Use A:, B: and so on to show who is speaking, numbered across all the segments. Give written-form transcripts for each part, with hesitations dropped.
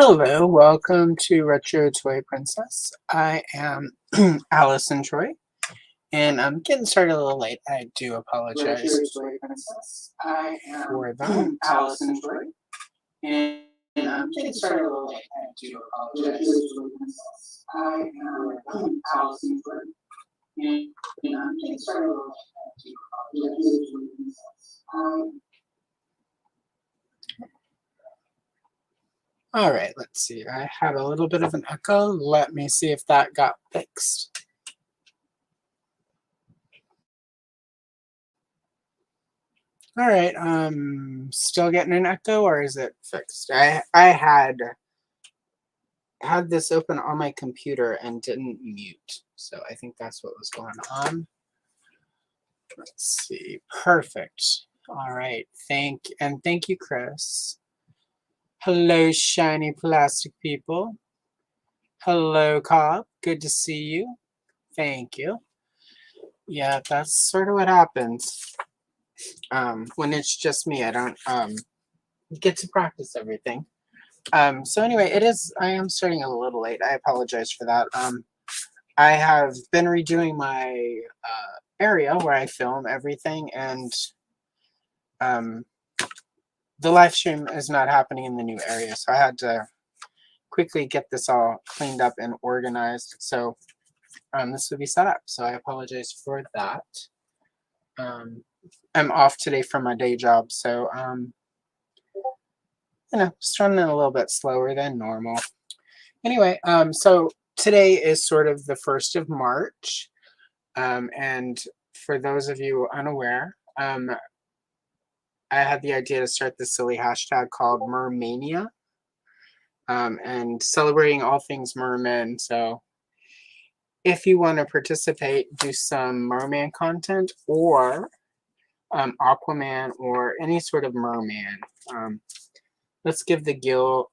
A: Hello, welcome to Retro Toy Princess. I am Allison Troy, and I'm getting started a little late. I do apologize
B: Retro Toy Princess. I am
A: for that.
B: Allison Troy, and I'm getting started a little late. I do apologize. Retro Toy Princess. I am Allison Troy, and I'm getting started a little late. I do apologize. Retro Toy Princess.
A: All right, let's see. I had a little bit of an echo. Let me see if that got fixed. All right, still getting an echo, or is it fixed? I had this open on my computer and didn't mute, so I think that's what was going on. Let's see. Perfect. All right. Thank you, Chris. Hello, shiny plastic people. Hello, Cobb. Good to see you. Thank you. Yeah, that's sort of what happens. When it's just me, I don't get to practice everything. So anyway, I am starting a little late. I apologize for that. I have been redoing my area where I film everything, and the live stream is not happening in the new area, so I had to quickly get this all cleaned up and organized. So this would be set up. So I apologize for that. I'm off today from my day job, so just running a little bit slower than normal. Anyway, so today is sort of the 1st of March, and for those of you unaware, I had the idea to start this silly hashtag called Mermania, and celebrating all things merman. So if you want to participate, do some merman content or Aquaman or any sort of merman. Let's give the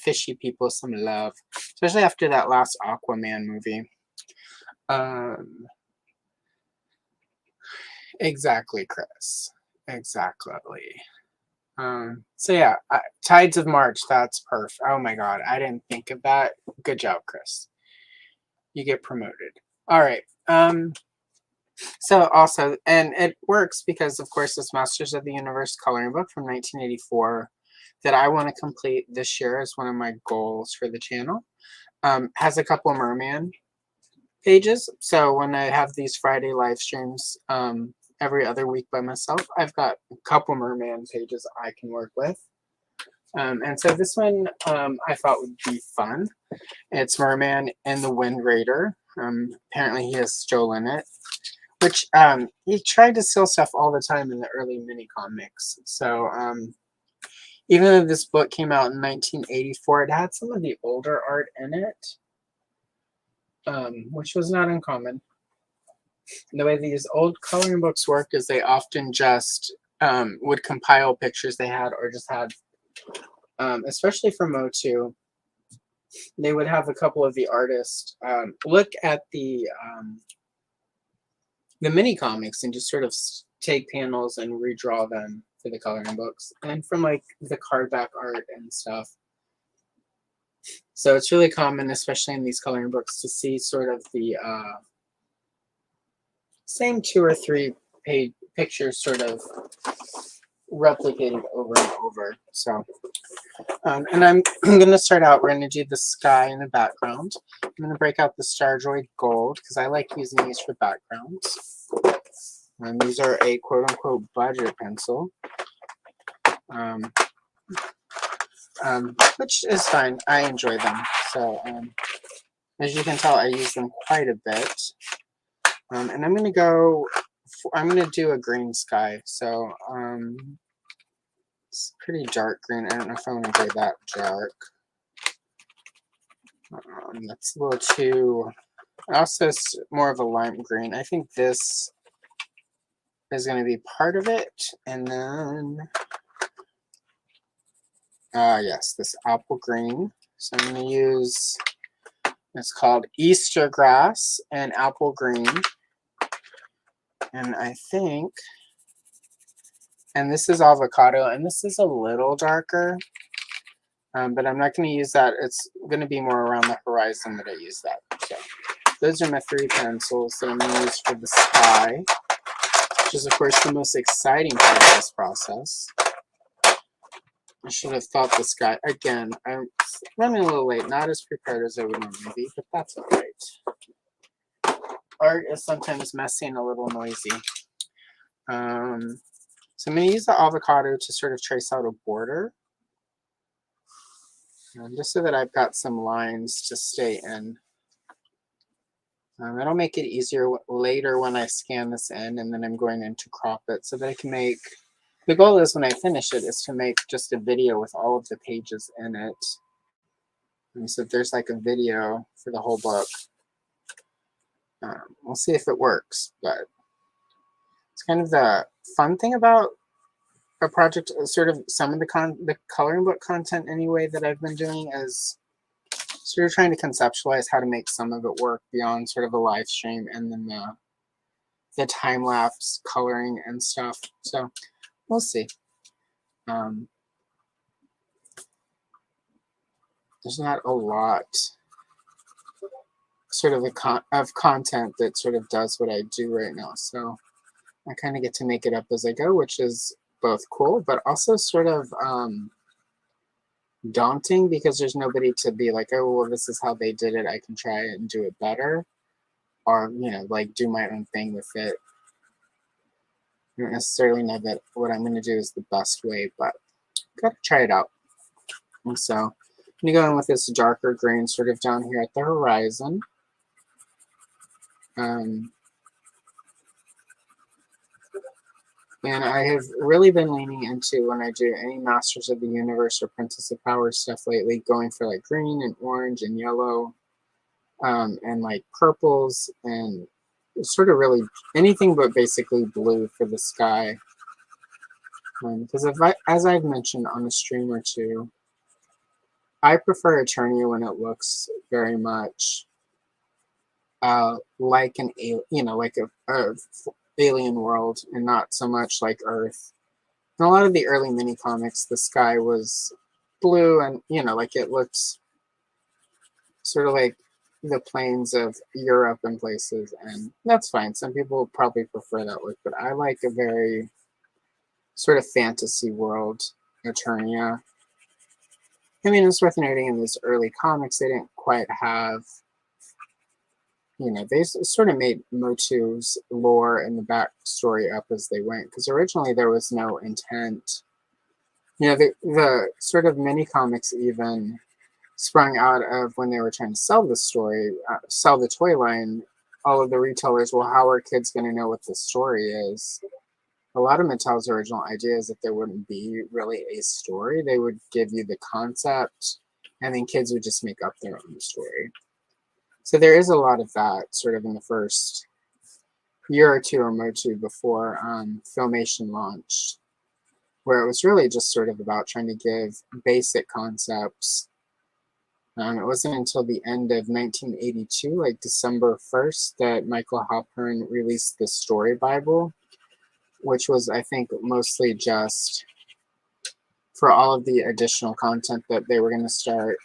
A: fishy people some love, especially after that last Aquaman movie. Exactly, Chris. Exactly. So yeah, Tides of March, that's perfect. Oh my god, I didn't think of that. Good job, Chris. You get promoted. All right. So also, and it works because, of course, this Masters of the Universe coloring book from 1984 that I want to complete this year is one of my goals for the channel. Has a couple of merman pages. So when I have these Friday live streams every other week by myself, I've got a couple merman pages I can work with. And so this one I thought would be fun. It's Merman and the Wind Raider. Apparently he has stolen it, which he tried to steal stuff all the time in the early mini comics. So even though this book came out in 1984, it had some of the older art in it, which was not uncommon. The way these old coloring books work is they often just would compile pictures they had, or just had, especially for MOTU, they would have a couple of the artists look at the mini comics and just sort of take panels and redraw them for the coloring books, and from like the cardback art and stuff. So it's really common, especially in these coloring books, to see sort of the same 2 or 3 page pictures sort of replicated over and over. So, and I'm going to start out, we're going to do the sky in the background. I'm going to break out the Star Droid Gold because I like using these for backgrounds. And these are a quote-unquote budget pencil, which is fine. I enjoy them. So, as you can tell, I use them quite a bit. And I'm going to do a green sky. So, it's pretty dark green. I don't know if I want to go that dark. That's a little too... Also, it's more of a lime green. I think this is going to be part of it. And then... yes, this apple green. So I'm going to use... It's called Easter Grass and Apple Green. And I think... And this is avocado, and this is a little darker. But I'm not going to use that. It's going to be more around the horizon that I use that. So those are my 3 pencils that I'm going to use for the sky, which is, of course, the most exciting part of this process. I should have thought the sky. Again, I'm running a little late, not as prepared as I would normally be, but that's all right. Art is sometimes messy and a little noisy. So I'm going to use the avocado to sort of trace out a border. Just so that I've got some lines to stay in. That'll make it easier later when I scan this in, and then I'm going in to crop it so that I can make, the goal is when I finish it is to make just a video with all of the pages in it. And so there's like a video for the whole book. We'll see if it works, but it's kind of the fun thing about a project, sort of some of the coloring book content anyway that I've been doing is sort of trying to conceptualize how to make some of it work beyond sort of a live stream and then the time lapse coloring and stuff. So we'll see. There's not a lot sort of of content that sort of does what I do right now. So I kind of get to make it up as I go, which is both cool, but also sort of daunting because there's nobody to be like, oh, well, this is how they did it. I can try it and do it better. Or, you know, like do my own thing with it. I don't necessarily know that what I'm going to do is the best way, but gotta try it out. And so I'm going to go in with this darker green sort of down here at the horizon. And I have really been leaning into, when I do any Masters of the Universe or Princess of Power stuff lately, going for like green and orange and yellow and like purples and sort of really anything but basically blue for the sky. Because as I've mentioned on a stream or two, I prefer Eternia when it looks very much like an like a alien world and not so much like Earth. In a lot of the early mini comics, the sky was blue and like it looked sort of like the plains of Europe and places, and that's fine. Some people probably prefer that look, but I like a very sort of fantasy world Eternia. I mean, it's worth noting in these early comics, they didn't quite have, they sort of made MOTU's lore and the backstory up as they went, because originally there was no intent. The sort of mini comics even sprung out of when they were trying to sell the story, sell the toy line. All of the retailers, well, how are kids going to know what the story is? A lot of Mattel's original idea is that there wouldn't be really a story. They would give you the concept, and then kids would just make up their own story. So there is a lot of that sort of in the first year or two of MOTU before Filmation launched, where it was really just sort of about trying to give basic concepts. It wasn't until the end of 1982, like December 1st, that Michael Halpern released the Story Bible, which was, I think, mostly just for all of the additional content that they were going to start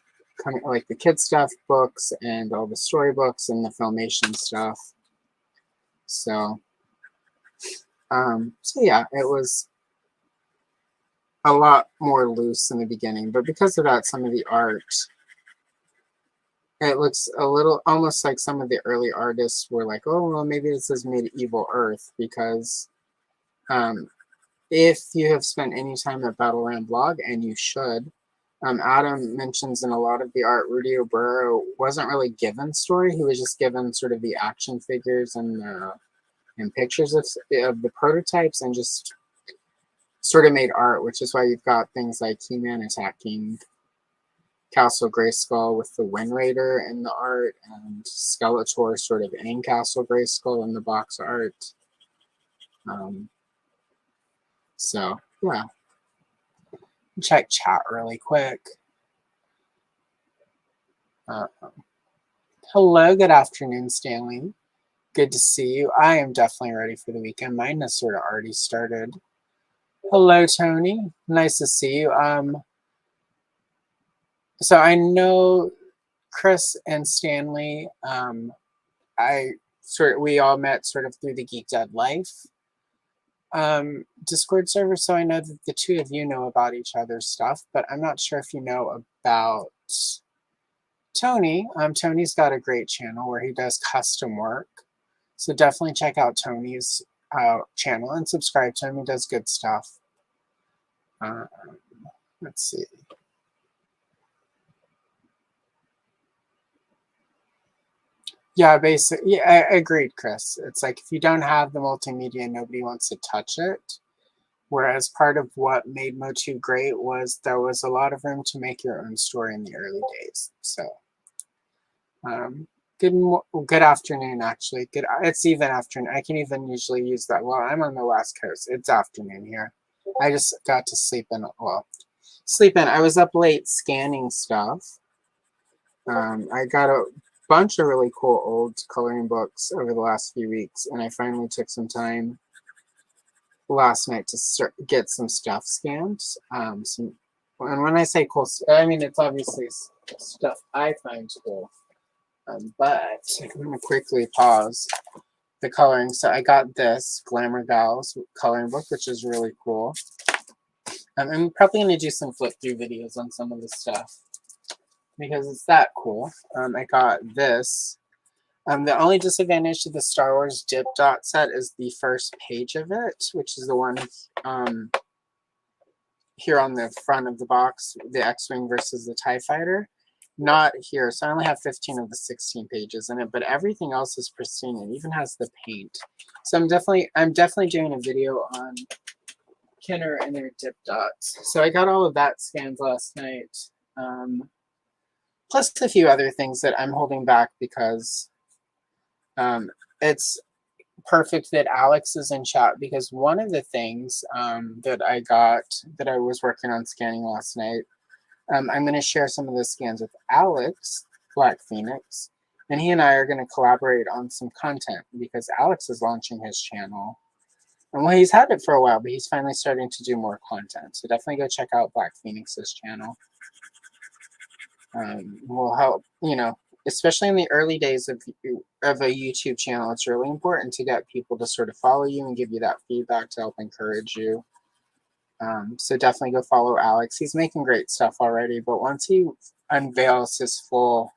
A: coming, like the kid stuff books and all the storybooks and the Filmation stuff. So yeah, it was a lot more loose in the beginning, but because of that, some of the art, it looks a little almost like some of the early artists were like, oh, well, maybe this is medieval Earth, because if you have spent any time at Battleland Blog, and you should, Adam mentions in a lot of the art, Rudy Obrero wasn't really given story. He was just given sort of the action figures and pictures of the prototypes, and just sort of made art, which is why you've got things like He-Man attacking Castle Grayskull with the Wind Raider in the art, and Skeletor sort of in Castle Grayskull in the box art. So, yeah. Check chat really quick. Hello, good afternoon, Stanley. Good to see you. I am definitely ready for the weekend. Mine has sort of already started. Hello, Tony. Nice to see you. So I know Chris and Stanley, we all met sort of through the Geek Dead Life Discord server, so I know that the two of you know about each other's stuff, but I'm not sure if you know about Tony. Tony's got a great channel where he does custom work, so definitely check out Tony's channel and subscribe to him. He does good stuff. Let's see. Yeah, basically, yeah, I agreed, Chris. It's like if you don't have the multimedia, nobody wants to touch it. Whereas part of what made MOTU great was there was a lot of room to make your own story in the early days. So, good afternoon, actually. It's even afternoon. I can even usually use that. Well, I'm on the West Coast. It's afternoon here. I just got to sleep in. Well, sleep in. I was up late scanning stuff. I got a bunch of really cool old coloring books over the last few weeks, and I finally took some time last night to get some stuff scanned. And when I say cool, I mean it's obviously stuff I find cool. But I'm gonna quickly pause the coloring. So I got this Glamour Gals coloring book, which is really cool. I'm probably gonna do some flip through videos on some of the stuff because it's that cool. I got this. The only disadvantage to the Star Wars dip dot set is the first page of it, which is the one here on the front of the box, the X-Wing versus the TIE Fighter. Not here, so I only have 15 of the 16 pages in it, but everything else is pristine. It even has the paint. So I'm definitely doing a video on Kenner and their dip dots. So I got all of that scanned last night. Plus a few other things that I'm holding back because it's perfect that Alex is in chat, because one of the things that I was working on scanning last night, I'm going to share some of the scans with Alex, Black Phoenix, and he and I are going to collaborate on some content because Alex is launching his channel. And well, he's had it for a while, but he's finally starting to do more content. So definitely go check out Black Phoenix's channel. Will help, especially in the early days of a YouTube channel. It's really important to get people to sort of follow you and give you that feedback to help encourage you. So definitely go follow Alex. He's making great stuff already, but once he unveils his full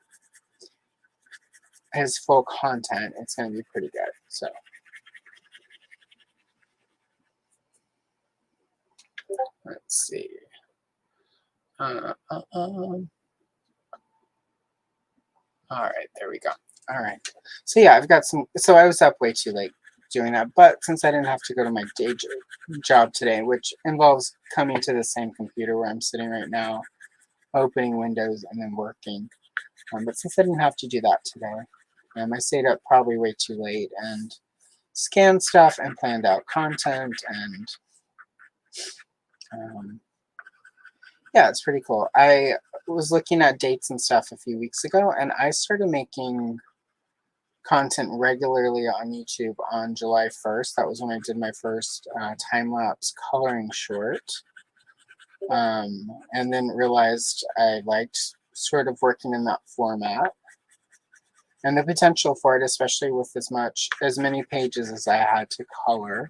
A: content, it's going to be pretty good. So let's see. All right, there we go. All right. So yeah, I've got some. So I was up way too late doing that, but since I didn't have to go to my day job today, which involves coming to the same computer where I'm sitting right now, opening Windows and then working, but since I didn't have to do that today, I stayed up probably way too late and scanned stuff and planned out content, and yeah, it's pretty cool. I was looking at dates and stuff a few weeks ago, and I started making content regularly on YouTube on July 1st. That was when I did my first time-lapse coloring short. And then realized I liked sort of working in that format. And the potential for it, especially with as many pages as I had to color.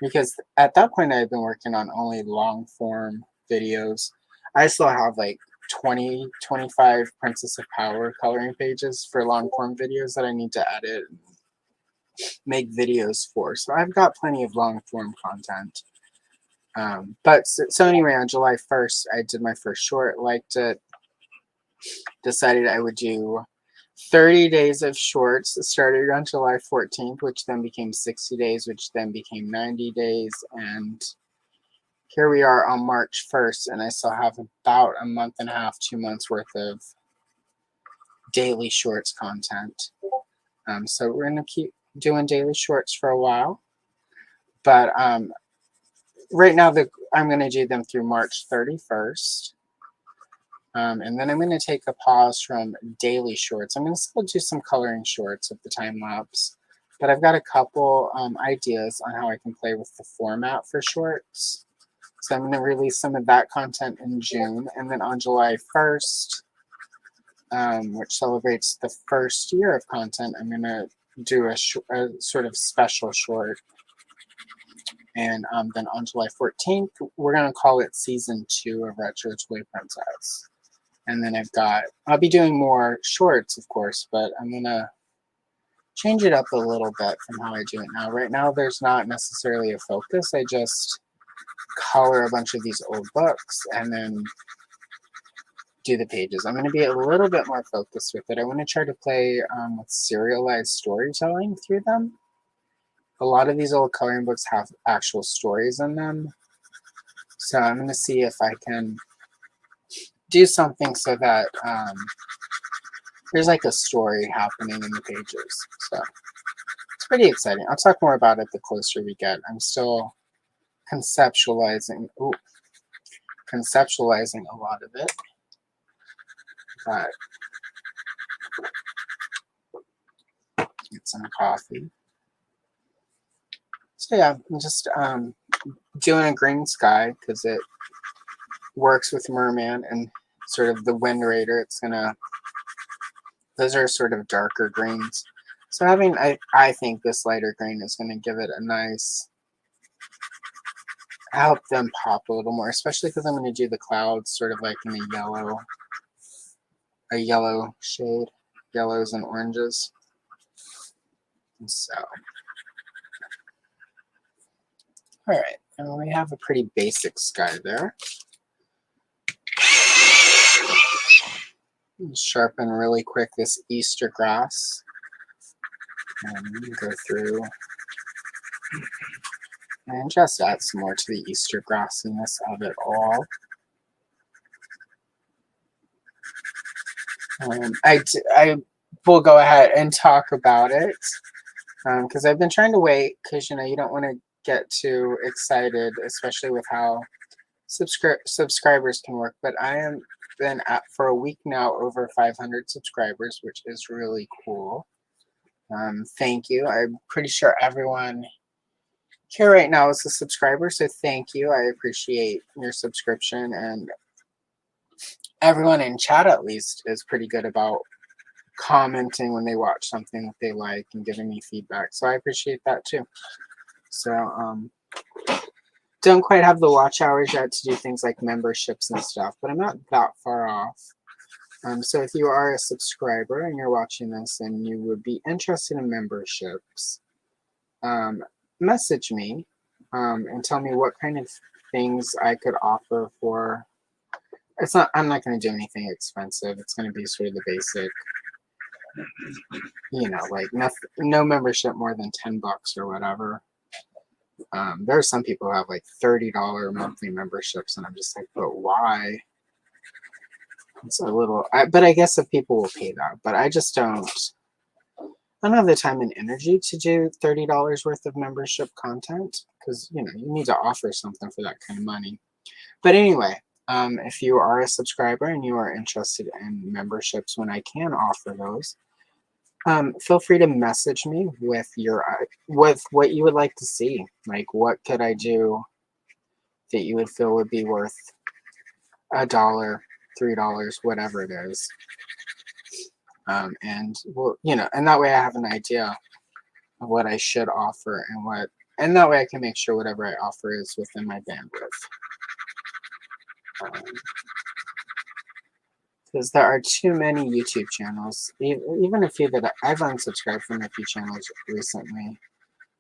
A: Because at that point I had been working on only long form videos. I still have like 20, 25 Princess of Power coloring pages for long form videos that I need to edit and make videos for. So I've got plenty of long form content. So anyway, on July 1st, I did my first short, liked it, decided I would do 30 days of shorts. It started on July 14th, which then became 60 days, which then became 90 days. And here we are on March 1st, and I still have about a month and a half, 2 months worth of daily shorts content. So we're going to keep doing daily shorts for a while. But right now, I'm going to do them through March 31st. And then I'm going to take a pause from daily shorts. I'm going to still do some coloring shorts with the time lapse, but I've got a couple ideas on how I can play with the format for shorts. So I'm going to release some of that content in June. And then on July 1st, which celebrates the first year of content, I'm going to do a sort of special short. And then on July 14th, we're going to call it Season 2 of Retro Toy Princess. And then I'll be doing more shorts, of course, but I'm going to change it up a little bit from how I do it now. Right now, there's not necessarily a focus. I just color a bunch of these old books and then do the pages. I'm going to be a little bit more focused with it. I want to try to play with serialized storytelling through them. A lot of these old coloring books have actual stories in them. So I'm going to see if I can do something so that there's like a story happening in the pages. So it's pretty exciting. I'll talk more about it the closer we get. I'm still conceptualizing a lot of it. But get some coffee. So yeah, I'm just doing a green sky because it works with Merman and sort of the Wind Raider. Those are sort of darker greens. So I think this lighter green is going to give it a nice, help them pop a little more, especially because I'm going to do the clouds sort of like in a yellow shade, yellows and oranges. And so, all right, and we have a pretty basic sky there. Sharpen really quick this Easter grass and go through and just add some more to the Easter grassiness of it all. I will go ahead and talk about it because I've been trying to wait because you don't want to get too excited, especially with how subscribers can work. But I am been at for a week now over 500 subscribers, which is really cool. Thank you. I'm pretty sure everyone here right now is a subscriber, so thank you. I appreciate your subscription, and everyone in chat at least is pretty good about commenting when they watch something that they like and giving me feedback. So I appreciate that too. So don't quite have the watch hours yet to do things like memberships and stuff, but I'm not that far off. So if you are a subscriber and you're watching this and you would be interested in memberships, message me and tell me what kind of things I could offer for. I'm not going to do anything expensive. It's going to be sort of the basic, like no membership more than $10 or whatever. There are some people who have like $30 monthly memberships, and I'm just like, but why? It's a little, but I guess if people will pay that, but I just don't have the time and energy to do $30 worth of membership content because, you need to offer something for that kind of money. But anyway, if you are a subscriber and you are interested in memberships when I can offer those, feel free to message me with what you would like to see. Like, what could I do that you would feel would be worth $1, $3, whatever it is. And and that way I have an idea of what I should offer and that way I can make sure whatever I offer is within my bandwidth. Because there are too many YouTube channels, even a few that I've unsubscribed from a few channels recently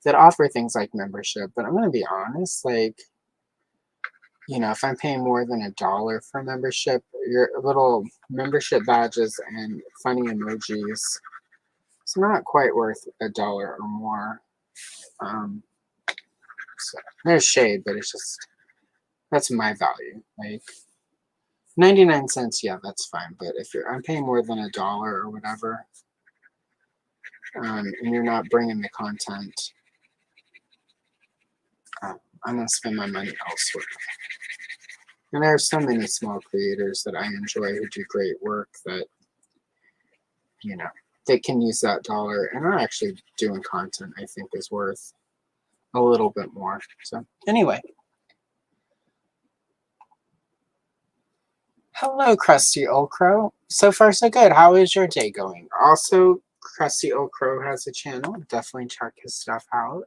A: that offer things like membership. But I'm going to be honest, like, if I'm paying more than $1 for membership, your little membership badges and funny emojis, it's not quite worth $1 or more. So there's shade, but it's just, that's my value. Like 99 cents, yeah, that's fine. But if I'm paying more than $1 or whatever, and you're not bringing the content, I'm going to spend my money elsewhere. And there are so many small creators that I enjoy who do great work that, they can use that dollar and are actually doing content I think is worth a little bit more. So anyway, Hello, Crusty Old Crow. So far, so good. How is your day going? Also, Crusty Old Crow has a channel. Definitely check his stuff out.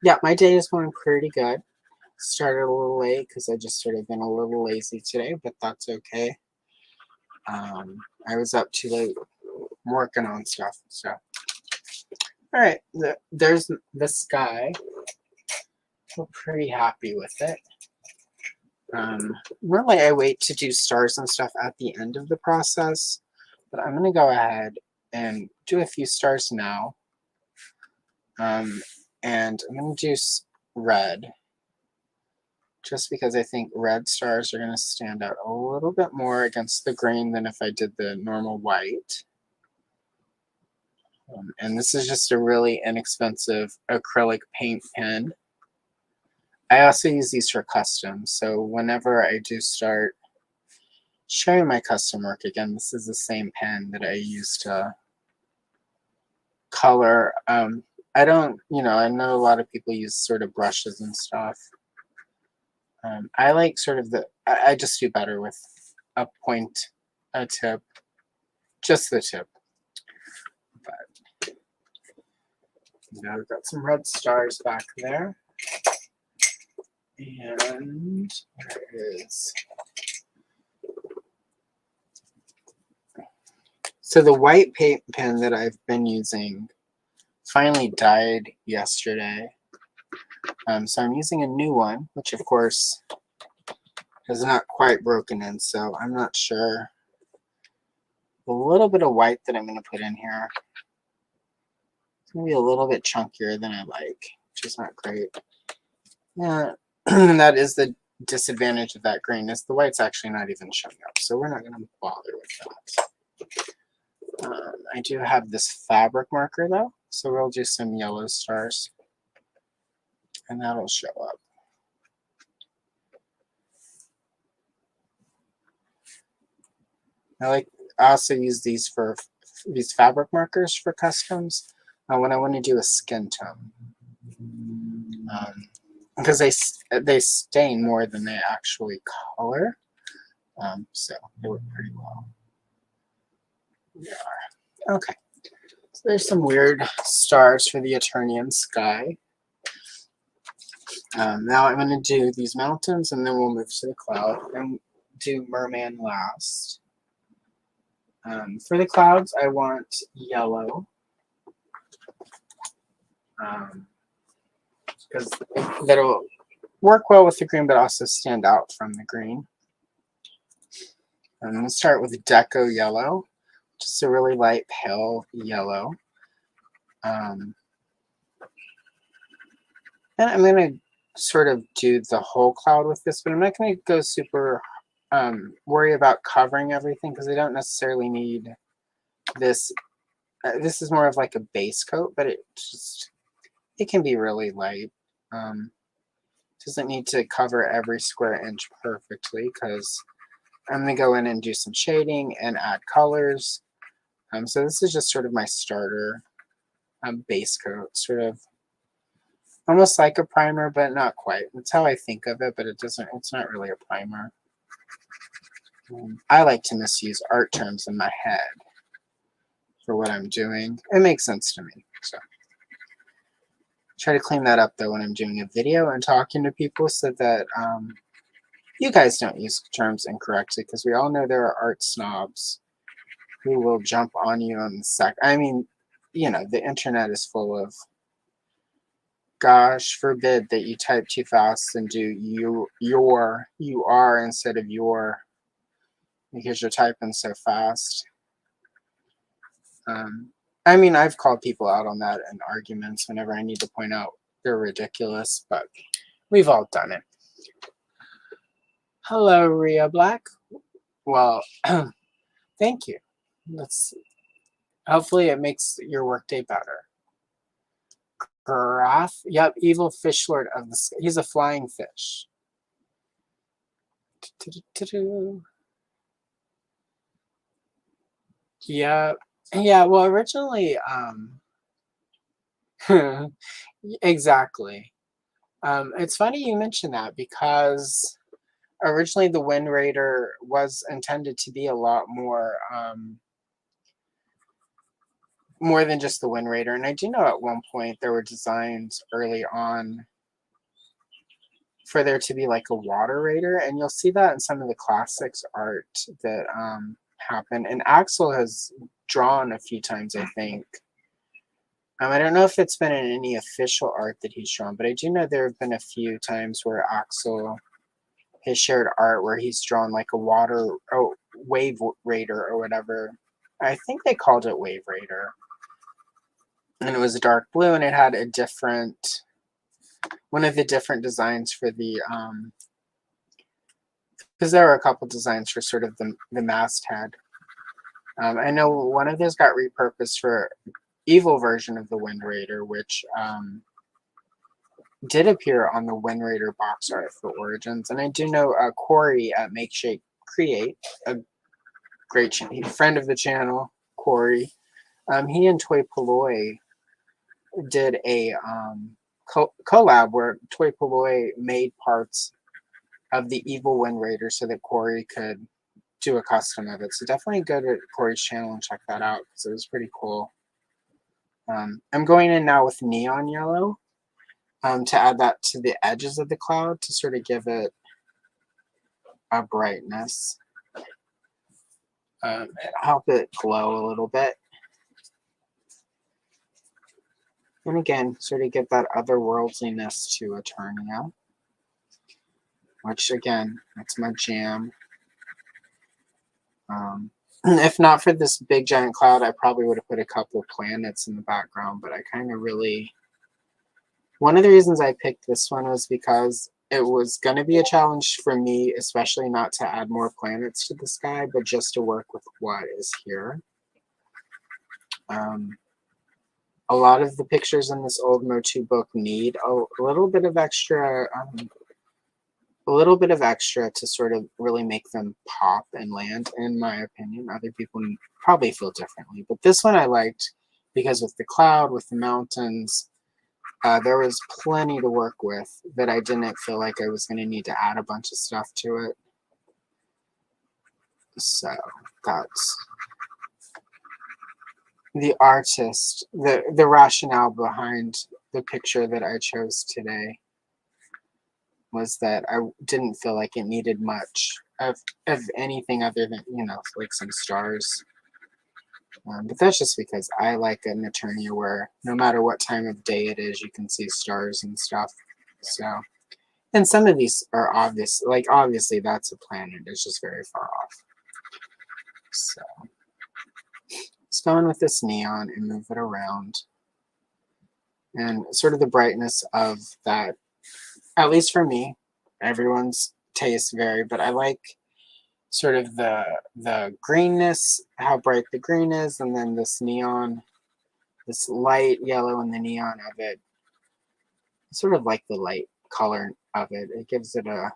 A: Yeah, my day is going pretty good. Started a little late because I just sort of been a little lazy today, but that's okay. I was up too late working on stuff. So, all right, there's this guy. I'm pretty happy with it. Normally I wait to do stars and stuff at the end of the process, but I'm gonna go ahead and do a few stars now. And I'm gonna do red, just because I think red stars are gonna stand out a little bit more against the green than if I did the normal white. And this is just a really inexpensive acrylic paint pen. I also use these for custom, so whenever I do start sharing my custom work again, this is the same pen that I use to color. I don't, I know a lot of people use sort of brushes and stuff. I like sort of I just do better with a point, a tip, just the tip. But, I've got some red stars back there. And where is... So the white paint pen that I've been using finally died yesterday. So I'm using a new one, which of course is not quite broken in, so I'm not sure. A little bit of white that I'm going to put in here. It's going to be a little bit chunkier than I like, which is not great. Yeah, and that is the disadvantage of that green, is the white's actually not even showing up, so we're not going to bother with that. I do have this fabric marker though, so we'll do some yellow stars, and that'll show up. I also use these fabric markers for customs when I want to do a skin tone, because they stain more than they actually color, so they work pretty well. Yeah. Okay, so there's some weird stars for the Eternian sky. Now I'm going to do these mountains, and then we'll move to the cloud and do Merman last. For the clouds, I want yellow, because that'll work well with the green, but also stand out from the green. I'm going to start with Deco Yellow, just a really light pale yellow. And I'm going to sort of do the whole cloud with this, but I'm not going to go super worry about covering everything, because I don't necessarily need this. This is more of like a base coat, but it can be really light. Doesn't need to cover every square inch perfectly, because I'm going to go in and do some shading and add colors. So this is just sort of my starter base coat, sort of almost like a primer, but not quite. That's how I think of it, but it's not really a primer. I like to misuse art terms in my head for what I'm doing. It makes sense to me. So try to clean that up though when I'm doing a video and talking to people, so that you guys don't use terms incorrectly, because we all know there are art snobs who will jump on you on the sec. I mean, the internet is full of, gosh forbid that you type too fast and do you are instead of your, because you're typing so fast. I mean, I've called people out on that in arguments whenever I need to point out they're ridiculous, but we've all done it. Hello, Rhea Black. Well, thank you. Hopefully it makes your workday better. Graph, yep, evil fish lord of the sky. He's a flying fish. Yeah, yeah. Well, originally, exactly. It's funny you mention that, because originally the Wind Raider was intended to be a lot more than just the Wind Raider. And I do know at one point there were designs early on for there to be like a Water Raider, and you'll see that in some of the classics art that happen. And Axel has drawn a few times, I think. I don't know if it's been in any official art that he's drawn, but I do know there have been a few times where Axel has shared art where he's drawn like a Wave Raider or whatever. I think they called it Wave Raider. And it was dark blue, and it had a different, one of the different designs for the, because there were a couple designs for sort of the masthead. I know one of those got repurposed for evil version of the Wind Raider, which did appear on the Wind Raider box art for Origins. And I do know Corey at Make Shape Create, a great friend of the channel, Corey. He and Toy Polloi did a collab where Toy Polloi made parts of the evil Wind Raider so that Corey could do a custom of it. So definitely go to Corey's channel and check that out because it was pretty cool. I'm going in now with neon yellow to add that to the edges of the cloud to sort of give it a brightness. Help it glow a little bit. And again, sort of get that otherworldliness to Eternia, which again, that's my jam. If not for this big giant cloud, I probably would have put a couple planets in the background, but I kind of really... One of the reasons I picked this one was because it was going to be a challenge for me, especially not to add more planets to the sky, but just to work with what is here. A lot of the pictures in this old MOTU book need a little bit of extra... to sort of really make them pop and land, in my opinion. Other people probably feel differently, but this one I liked because with the cloud, with the mountains, there was plenty to work with that I didn't feel like I was going to need to add a bunch of stuff to it. So that's the artist, the rationale behind the picture that I chose today was that I didn't feel like it needed much of anything other than, you know, like some stars. But that's just because I like an Eternia where no matter what time of day it is, you can see stars and stuff. So, and some of these are obvious, like obviously that's a planet, it's just very far off. So, let's go in with this neon and move it around. And sort of the brightness of that, at least for me, everyone's tastes vary, but I like sort of the greenness, how bright the green is, and then this neon, this light yellow and the neon of it. I sort of like the light color of it. It gives it a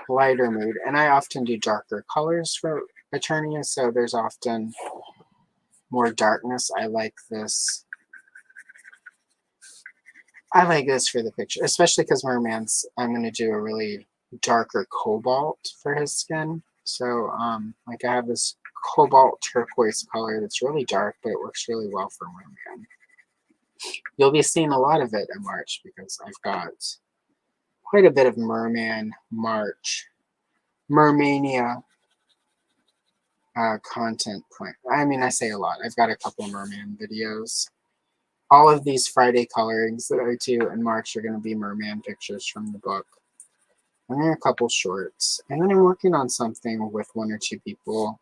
A: lighter mood. And I often do darker colors for Eternia, so there's often more darkness. I like this. I like this for the picture, especially because Merman's, I'm going to do a really darker cobalt for his skin. So, like I have this cobalt turquoise color that's really dark, but it works really well for Merman. You'll be seeing a lot of it in March because I've got quite a bit of Merman March, Mermania content planned. I mean, I say a lot. I've got a couple of Merman videos. All of these Friday colorings that I do in March are going to be Merman pictures from the book. And then a couple shorts. And then I'm working on something with one or two people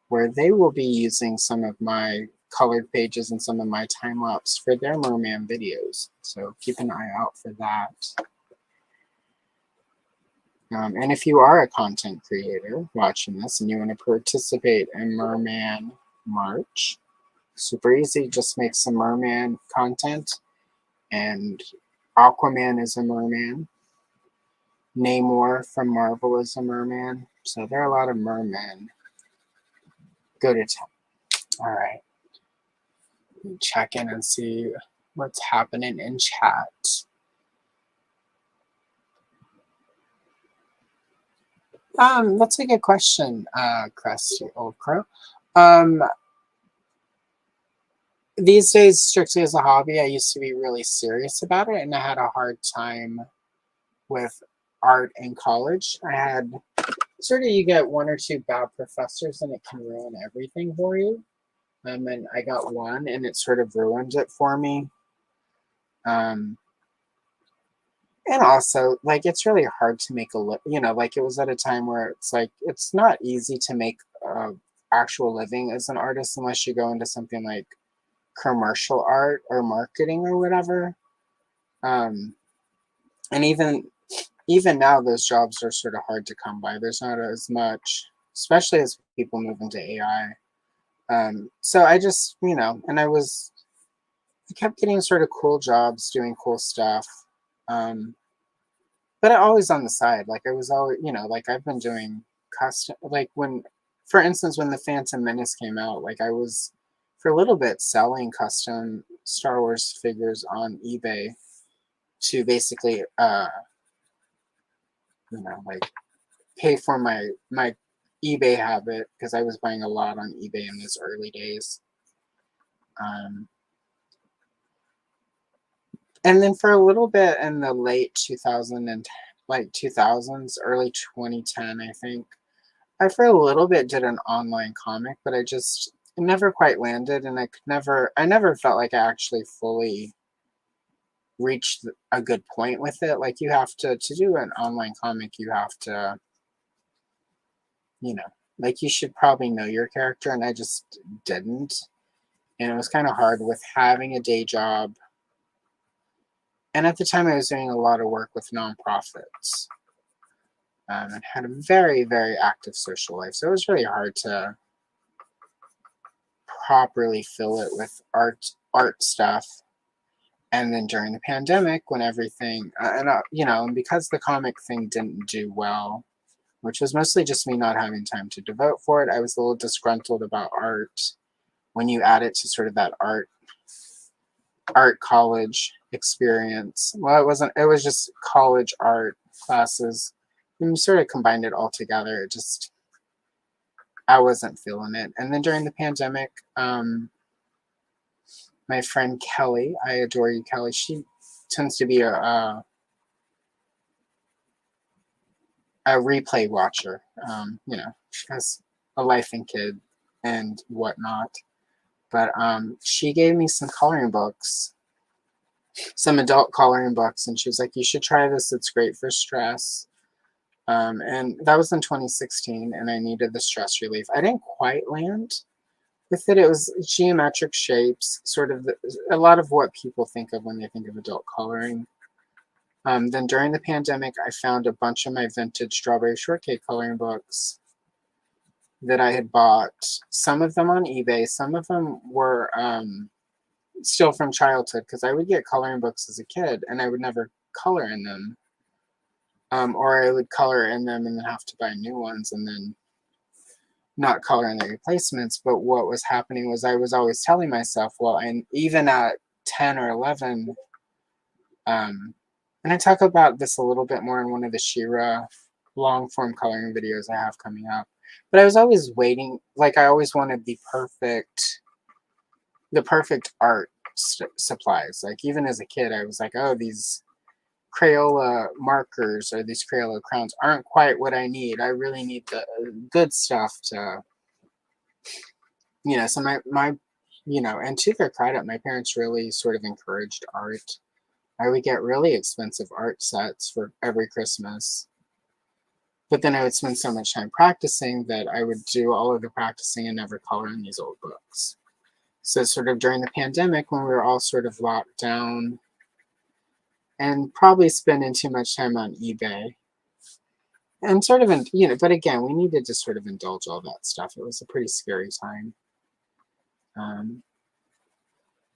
A: where they will be using some of my colored pages and some of my time-lapse for their Merman videos. So keep an eye out for that. And if you are a content creator watching this and you want to participate in Merman March, super easy. Just make some Merman content. And Aquaman is a Merman. Namor from Marvel is a Merman. So there are a lot of Mermen. Go to town. All right. Check in and see what's happening in chat. That's a good question, Crusty Old Crow. Um, these days, strictly as a hobby, I used to be really serious about it, and I had a hard time with art in college. I had sort of, you get one or two bad professors, and it can ruin everything for you. And I got one, and it sort of ruined it for me. Um, and also, like, it's really hard to make like, it was at a time where it's like, it's not easy to make actual living as an artist unless you go into something like commercial art or marketing or whatever. Um, and even now, those jobs are sort of hard to come by. There's not as much, especially as people move into AI. So I just, and I kept getting sort of cool jobs doing cool stuff. Um, but always on the side. Like I was always, like I've been doing custom, like for instance, when the Phantom Menace came out, like I was for a little bit selling custom Star Wars figures on eBay to basically, like pay for my eBay habit because I was buying a lot on eBay in those early days. Um, and then for a little bit in the late 2000 and like 2000s, early 2010, I think I for a little bit did an online comic, but it never quite landed, and I never felt like I actually fully reached a good point with it. Like you have to do an online comic, you have to, you know, like you should probably know your character, and I just didn't. And it was kind of hard with having a day job. And at the time, I was doing a lot of work with nonprofits, and had a very, very active social life. So it was really hard to properly fill it with art stuff. And then during the pandemic, when everything, and because the comic thing didn't do well, which was mostly just me not having time to devote for it, I was a little disgruntled about art when you add it to sort of that art college experience. Well, it wasn't, it was just college art classes. When you sort of combined it all together, I wasn't feeling it. And then during the pandemic, my friend Kelly, I adore you, Kelly. She tends to be a replay watcher. She has a life and kid and whatnot. But she gave me some coloring books, some adult coloring books, and she was like, "You should try this. It's great for stress." And that was in 2016, and I needed the stress relief. I didn't quite land with it. It was geometric shapes, sort of a lot of what people think of when they think of adult coloring. Then during the pandemic, I found a bunch of my vintage strawberry shortcake coloring books that I had bought. Some of them on eBay, some of them were still from childhood because I would get coloring books as a kid and I would never color in them. Or I would color in them and then have to buy new ones and then not color in the replacements. But what was happening was I was always telling myself, well, and even at 10 or 11, and I talk about this a little bit more in one of the Shira long form coloring videos I have coming up. But I was always waiting, like I always wanted the perfect art supplies. Like even as a kid, I was like, oh, these Crayola markers or these Crayola crowns aren't quite what I need. I really need the good stuff to, so and to their credit, my parents really sort of encouraged art. I would get really expensive art sets for every Christmas. But then I would spend so much time practicing that I would do all of the practicing and never color in these old books. So sort of during the pandemic when we were all sort of locked down and probably spending too much time on eBay and sort of, but again, we needed to sort of indulge all that stuff. It was a pretty scary time.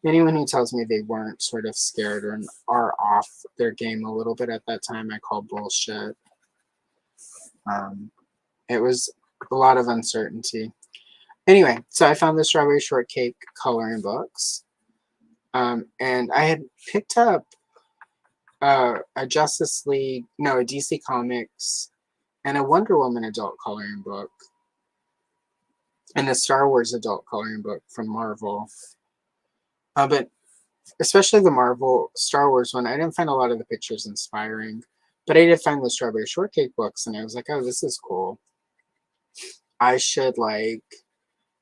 A: Anyone who tells me they weren't sort of scared or are off their game a little bit at that time, I call bullshit. It was a lot of uncertainty. Anyway, so I found the strawberry shortcake coloring books. And I had picked up a DC Comics and a Wonder Woman adult coloring book, and a Star Wars adult coloring book from Marvel. But especially the Marvel Star Wars one, I didn't find a lot of the pictures inspiring, but I did find the Strawberry Shortcake books, and I was like, oh, this is cool. I should, like,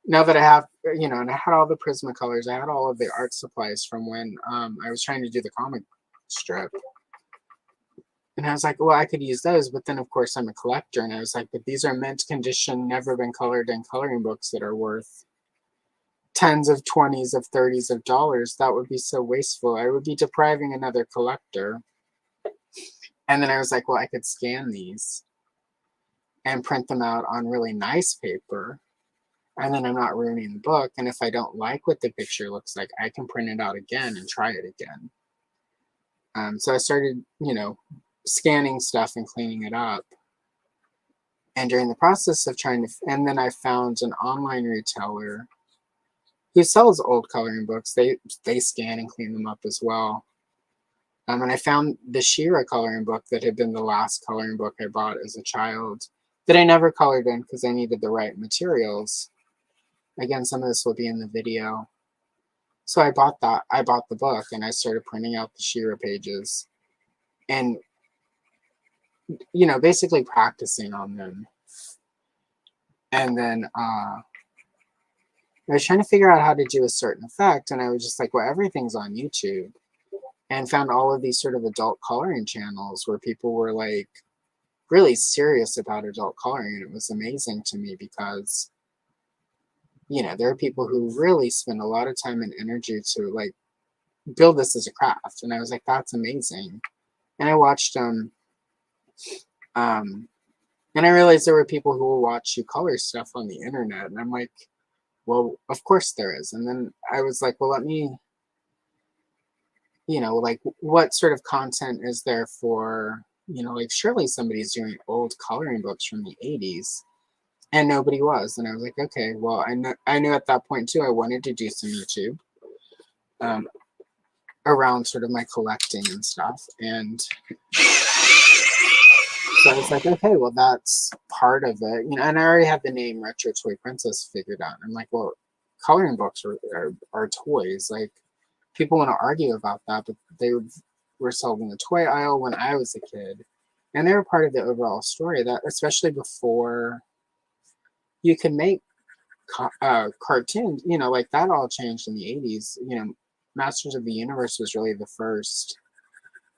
A: now that I have, you know, and I had all the Prismacolors, I had all of the art supplies from when I was trying to do the comic strip. And I was like, well, I could use those, but then of course I'm a collector, and I was like, but these are mint condition, never been colored in coloring books that are worth tens of 20s of 30s of dollars. That would be so wasteful. I would be depriving another collector. And then I was like, well, I could scan these and print them out on really nice paper, and then I'm not ruining the book. And if I don't like what the picture looks like, I can print it out again and try it again. So I started, you know, scanning stuff and cleaning it up. And during the process of trying to, and then I found an online retailer who sells old coloring books. They scan and clean them up as well. And I found the She-Ra coloring book that had been the last coloring book I bought as a child that I never colored in because I needed the right materials. Again, some of this will be in the video. So I bought that. I bought the book and I started printing out the She-Ra pages and, you know, basically practicing on them. And then I was trying to figure out how to do a certain effect, and I was just like, well, everything's on YouTube, and found all of these sort of adult coloring channels where people were like really serious about adult coloring. And it was amazing to me because, you know, there are people who really spend a lot of time and energy to like build this as a craft. And I was like, that's amazing. And I watched them. And I realized there were people who will watch you color stuff on the internet. And I'm like, well, of course there is. And then I was like, well, let me, you know, like, what sort of content is there for, you know, like, surely somebody's doing old coloring books from the 80s. And nobody was. And I was like, okay, well, I knew at that point too, I wanted to do some YouTube around sort of my collecting and stuff. And so I was like, okay, well, that's part of it, you know. And I already had the name Retro Toy Princess figured out. I'm like, well, coloring books are toys. Like, people want to argue about that, but they were sold in the toy aisle when I was a kid, and they were part of the overall story. That, especially before you could make cartoons, you know, like that all changed in the 80s. You know, Masters of the Universe was really the first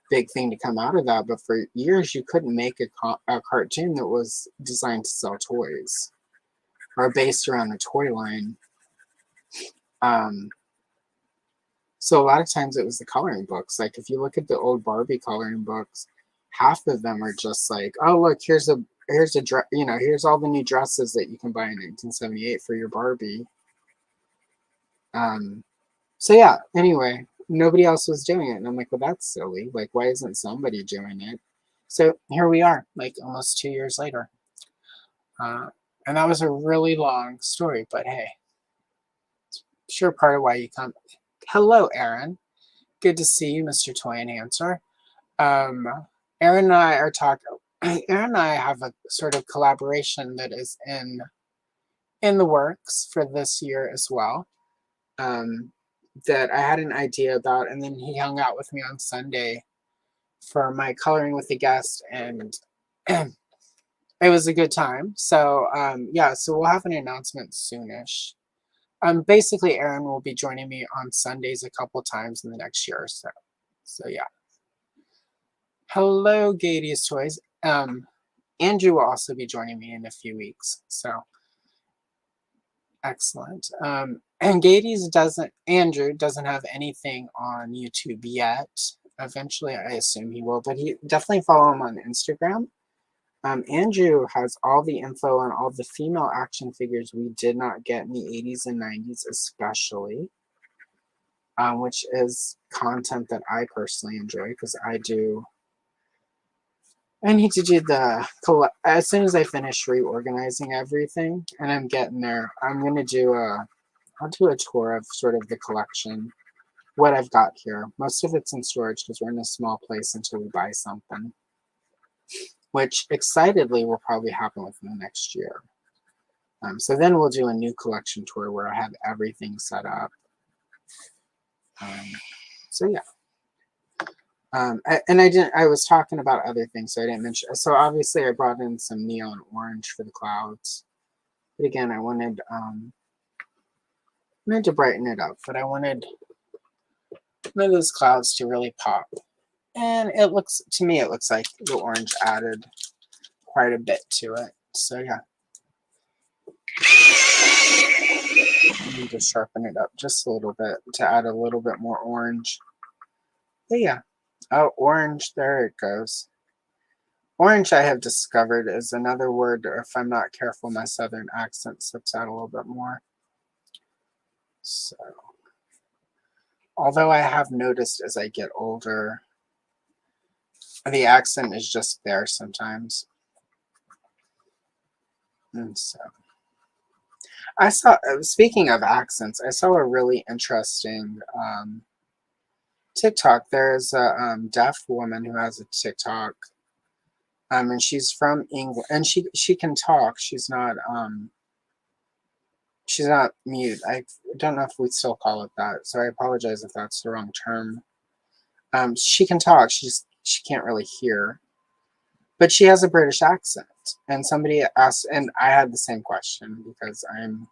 A: big thing to come out of that, but for years you couldn't make a cartoon that was designed to sell toys or based around a toy line. So a lot of times it was the coloring books. Like, if you look at the old Barbie coloring books, half of them are just like, oh, look, here's a dress, you know, here's all the new dresses that you can buy in 1978 for your Barbie. So yeah, anyway, nobody else was doing it. And I'm like, well, that's silly. Like, why isn't somebody doing it? So here we are, like almost 2 years later. And that was a really long story, but hey, it's sure part of why you come. Hello, Aaron. Good to see you, Mr. Toy Enhancer. Aaron and I are talking. Aaron and I have a sort of collaboration that is in the works for this year as well. That I had an idea about, and then he hung out with me on Sunday for my coloring with a guest, and it was a good time. So yeah, so we'll have an announcement soonish. Basically, Aaron will be joining me on Sundays a couple times in the next year or so. So yeah. Hello, Gadius Toys. Andrew will also be joining me in a few weeks. So excellent. And Andrew doesn't have anything on YouTube yet. Eventually, I assume he will, but he definitely follow him on Instagram. Andrew has all the info on all the female action figures we did not get in the 80s and 90s, especially, which is content that I personally enjoy because I need to do as soon as I finish reorganizing everything, and I'm getting there, I'm going to do I'll do a tour of sort of the collection, what I've got here. Most of it's in storage because we're in a small place until we buy something. which excitedly will probably happen within the next year. So then we'll do a new collection tour where I have everything set up. So yeah. I was talking about other things, so I didn't mention. So obviously I brought in some neon orange for the clouds. But again, I wanted to brighten it up, but I wanted one of those clouds to really pop. And it looks like the orange added quite a bit to it. So yeah. I need to sharpen it up just a little bit to add a little bit more orange. But yeah. Oh, orange, there it goes. Orange, I have discovered, is another word, or if I'm not careful, my southern accent slips out a little bit more. So, although I have noticed as I get older, the accent is just there sometimes. And so, speaking of accents, I saw a really interesting TikTok. There's a deaf woman who has a TikTok, and she's from England, and she can talk. She's not mute. I don't know if we still call it that, so I apologize if that's the wrong term. She can talk. She can't really hear, but she has a British accent. And somebody asked, and I had the same question because I'm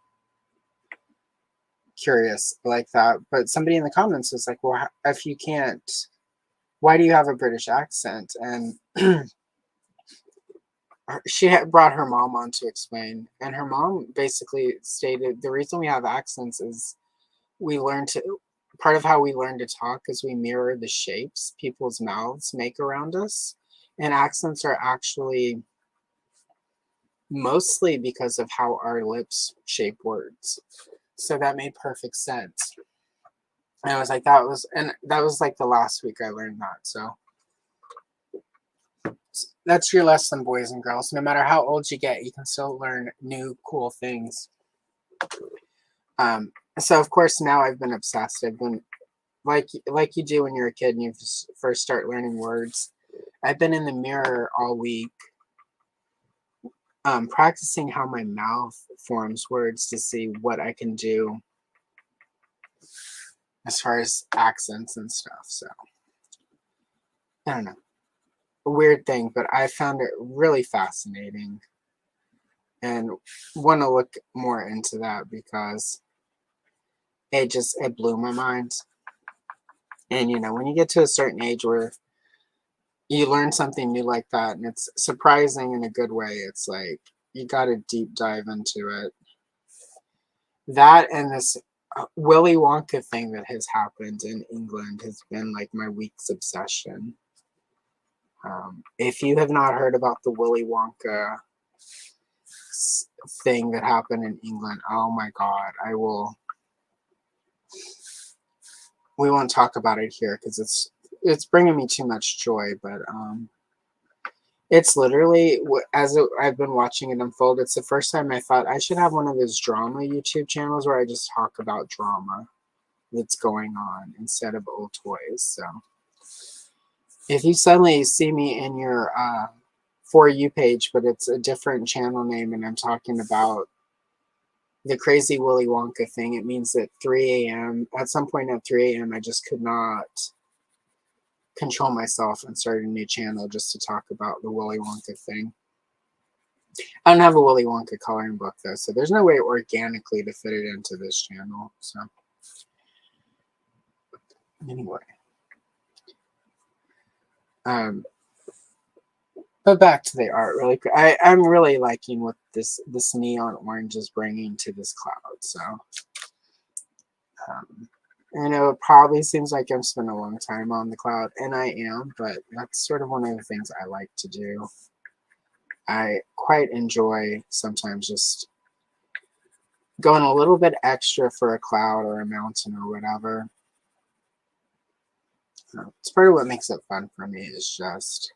A: curious like that. But somebody in the comments was like, "Well, if you can't, why do you have a British accent?" And she had brought her mom on to explain, and her mom basically stated the reason we have accents is part of how we learn to talk is we mirror the shapes people's mouths make around us, and accents are actually mostly because of how our lips shape words. So that made perfect sense. And I was like, that was like the last week I learned that. So that's your lesson, boys and girls. No matter how old you get, you can still learn new cool things. So of course now I've been obsessed. I've been like you do when you're a kid and you first start learning words. I've been in the mirror all week, practicing how my mouth forms words to see what I can do as far as accents and stuff. So I don't know, a weird thing, but I found it really fascinating and want to look more into that because it blew my mind. And when you get to a certain age where you learn something new like that and it's surprising in a good way, it's like you got to deep dive into it. That and this Willy Wonka thing that has happened in England has been like my week's obsession. If you have not heard about the Willy Wonka thing that happened in England, oh my God, we won't talk about it here because it's bringing me too much joy, but it's literally, I've been watching it unfold, it's the first time I thought I should have one of those drama YouTube channels where I just talk about drama that's going on instead of old toys. So if you suddenly see me in your For You page, but it's a different channel name and I'm talking about the crazy Willy Wonka thing, it means that at some point at 3 a.m. I just could not control myself and started a new channel just to talk about the Willy Wonka thing. I don't have a Willy Wonka coloring book though, so there's no way organically to fit it into this channel. So anyway, but back to the art really quick. I'm really liking what this neon orange is bringing to this cloud. So I know it probably seems like I'm spending a long time on the cloud, and I am, but that's sort of one of the things I like to do. I quite enjoy sometimes just going a little bit extra for a cloud or a mountain or whatever. It's part of what makes it fun for me is just,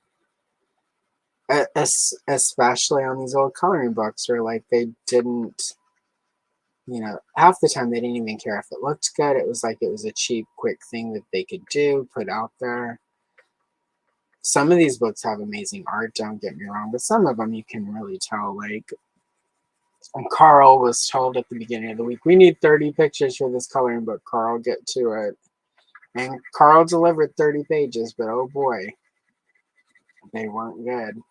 A: especially on these old coloring books where like they didn't, half the time they didn't even care if it looked good. It was like it was a cheap, quick thing that they could do, put out there. some of these books have amazing art, don't get me wrong, but some of them you can really tell, like, Carl was told at the beginning of the week, we need 30 pictures for this coloring book, Carl, get to it. And Carl delivered 30 pages, but oh boy, they weren't good.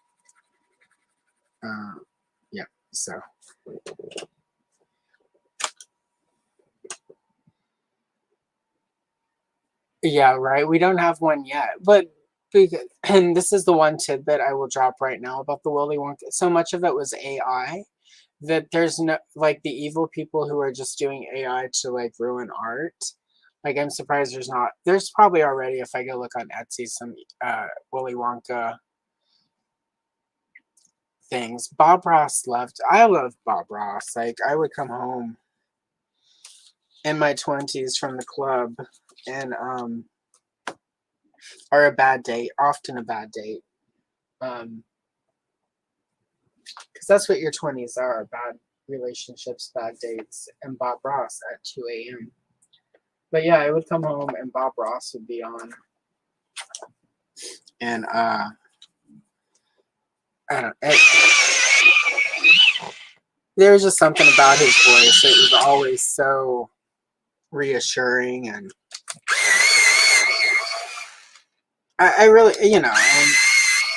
A: Yeah, so. Yeah, right. We don't have one yet, but and this is the one tidbit I will drop right now about the Willy Wonka. So much of it was AI that there's no, like, the evil people who are just doing AI to like ruin art. Like, I'm surprised there's probably already, if I go look on Etsy, some Willy Wonka things. Bob Ross I love Bob Ross. Like, I would come home in my 20s from the club and or a bad date, often a bad date. Because that's what your 20s are, bad relationships, bad dates, and Bob Ross at 2 a.m. But yeah, I would come home and Bob Ross would be on. And I don't know. There was just something about his voice. It was always so reassuring, and I really, and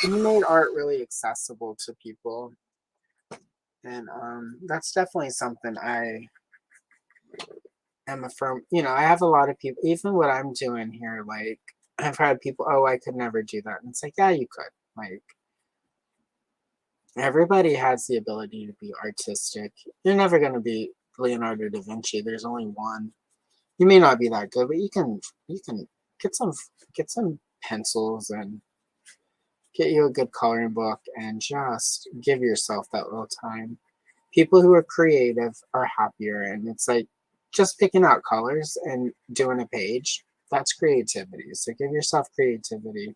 A: he made art really accessible to people. And that's definitely something I am a firm, I have a lot of people, even what I'm doing here, like, I've had people, oh, I could never do that. And it's like, yeah, you could. Like, everybody has the ability to be artistic. You're never going to be Leonardo da Vinci. There's only one. You may not be that good, but you can get some pencils and get you a good coloring book and just give yourself that little time. People who are creative are happier, and it's like just picking out colors and doing a page. That's creativity. So give yourself creativity.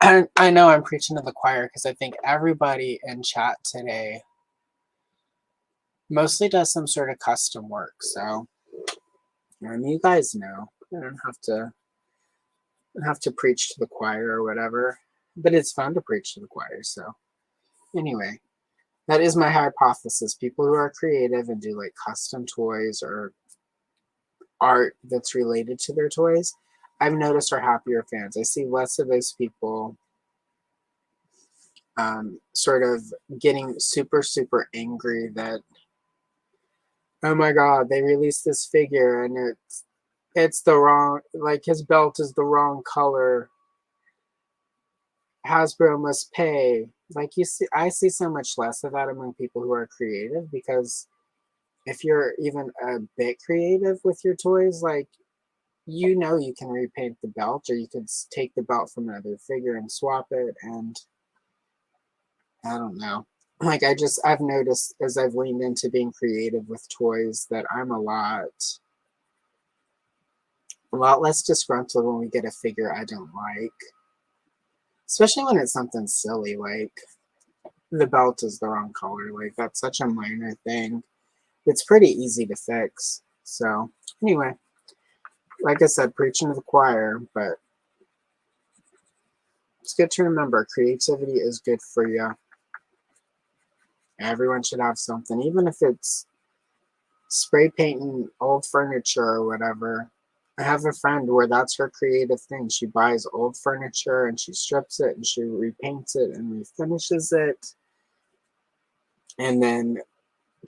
A: And I know I'm preaching to the choir because I think everybody in chat today mostly does some sort of custom work. So you guys know. I don't have to preach to the choir or whatever, but it's fun to preach to the choir. So anyway, that is my hypothesis. People who are creative and do like custom toys or art that's related to their toys, I've noticed are happier fans. I see less of those people sort of getting super, super angry that, oh my God, they released this figure and it's the wrong, like, his belt is the wrong color. Hasbro must pay. Like, I see so much less of that among people who are creative, because if you're even a bit creative with your toys, like, you can repaint the belt, or you could take the belt from another figure and swap it. And I don't know. Like, I've noticed as I've leaned into being creative with toys that I'm a lot less disgruntled when we get a figure I don't like. Especially when it's something silly, like the belt is the wrong color. Like, that's such a minor thing. It's pretty easy to fix. So anyway, like I said, preaching to the choir, but it's good to remember creativity is good for you. Everyone should have something, even if it's spray painting old furniture or whatever. I have a friend where that's her creative thing. She buys old furniture and she strips it and she repaints it and refinishes it, and then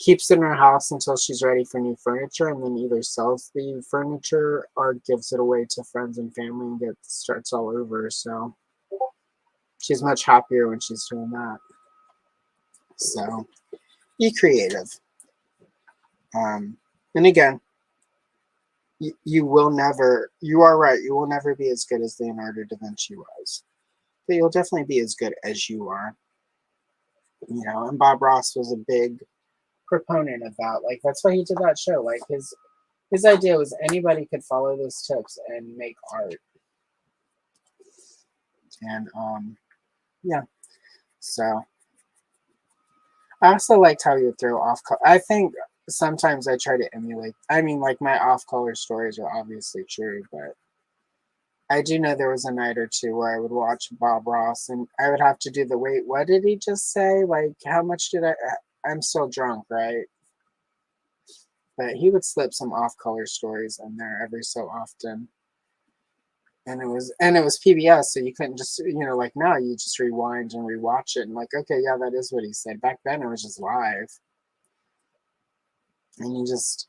A: keeps it in her house until she's ready for new furniture, and then either sells the furniture or gives it away to friends and family and starts all over. So she's much happier when she's doing that. So be creative. And again, you are right, you will never be as good as Leonardo da Vinci was, but you'll definitely be as good as you are. And Bob Ross was a big proponent of that. Like, that's why he did that show. Like, his idea was anybody could follow those tips and make art. And yeah, so I also liked how you throw off color. I think sometimes I try to emulate. I mean, like, my off color stories are obviously true, but I do know there was a night or two where I would watch Bob Ross and I would have to do the wait, what did he just say? Like, how much did I'm still drunk, right? But he would slip some off-color stories in there every so often. And it was PBS, so you couldn't just, like now you just rewind and rewatch it and like, okay, yeah, that is what he said. Back then it was just live. And you just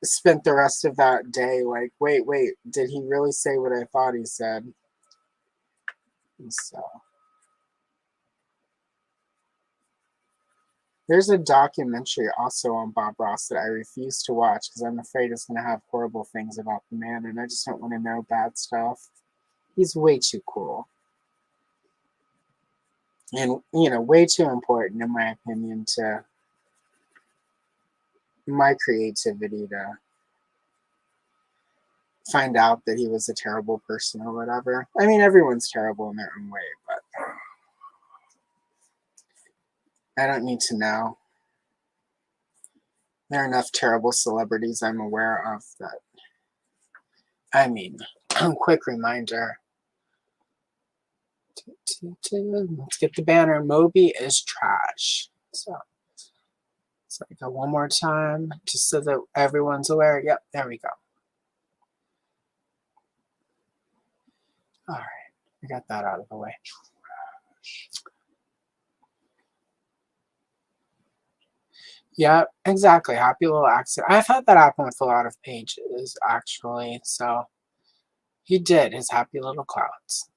A: spent the rest of that day like, wait, did he really say what I thought he said? And so there's a documentary also on Bob Ross that I refuse to watch because I'm afraid it's going to have horrible things about the man, and I just don't want to know bad stuff. He's way too cool. And, way too important, in my opinion, to my creativity to find out that he was a terrible person or whatever. I mean, everyone's terrible in their own way, but I don't need to know. There are enough terrible celebrities I'm aware of that. I mean, quick reminder. Let's get the banner. Moby is trash. So I go one more time just so that everyone's aware. Yep, there we go. All right, we got that out of the way. Yeah, exactly. Happy little accident. I've had that happen with a lot of pages, actually. So he did his happy little clouds.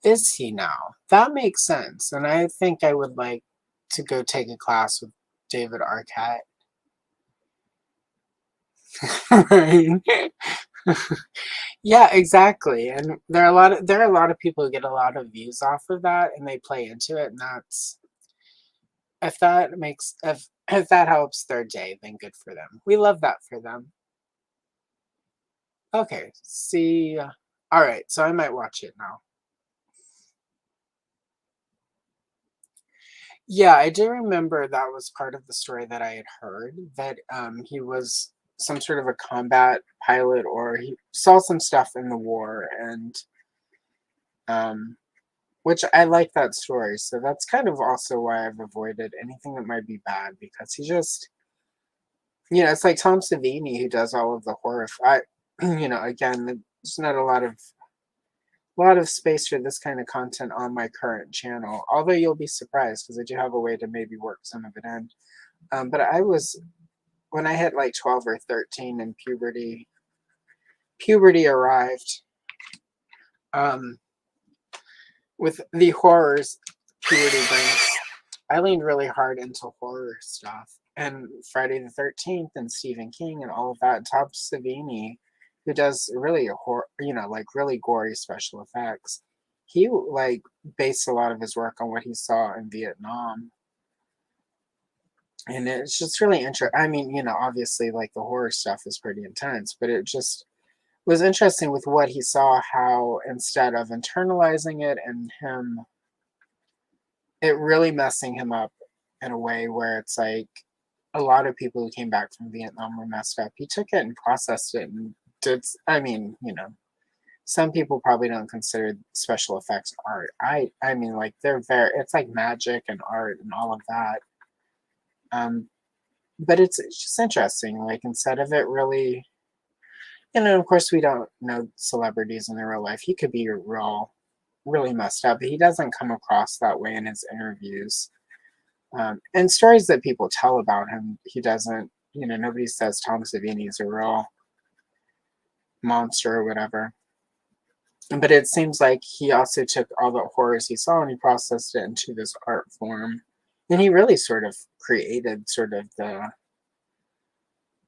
A: Is he now? That makes sense. And I think I would like to go take a class with David Arquette. Right. Yeah, exactly. And there are a lot of people who get a lot of views off of that and they play into it, and that's if that helps their day, then good for them. We love that for them. Okay, see. All right, so I might watch it now. Yeah, I do remember that was part of the story that I had heard, that he was some sort of a combat pilot or he saw some stuff in the war, and um, which I like that story. So that's kind of also why I've avoided anything that might be bad, because he just, it's like Tom Savini who does all of the horror. Again, there's not a lot of space for this kind of content on my current channel. Although you'll be surprised because I do have a way to maybe work some of it in. But when I hit like 12 or 13 and puberty arrived. With the horrors puberty brings, I leaned really hard into horror stuff. And Friday the 13th and Stephen King and all of that. Tom Savini, who does really like really gory special effects, he like based a lot of his work on what he saw in Vietnam. And it's just really interesting. I mean, obviously like the horror stuff is pretty intense, but it just was interesting with what he saw, how instead of internalizing it and him, it really messing him up in a way where it's like a lot of people who came back from Vietnam were messed up. He took it and processed it and did, I mean, some people probably don't consider special effects art. I mean, like it's like magic and art and all of that. But it's just interesting. Like instead of it really, of course we don't know celebrities in their real life. He could be really messed up, but he doesn't come across that way in his interviews. And stories that people tell about him, he doesn't, nobody says Tom Savini is a real monster or whatever. But it seems like he also took all the horrors he saw and he processed it into this art form. And he really sort of created sort of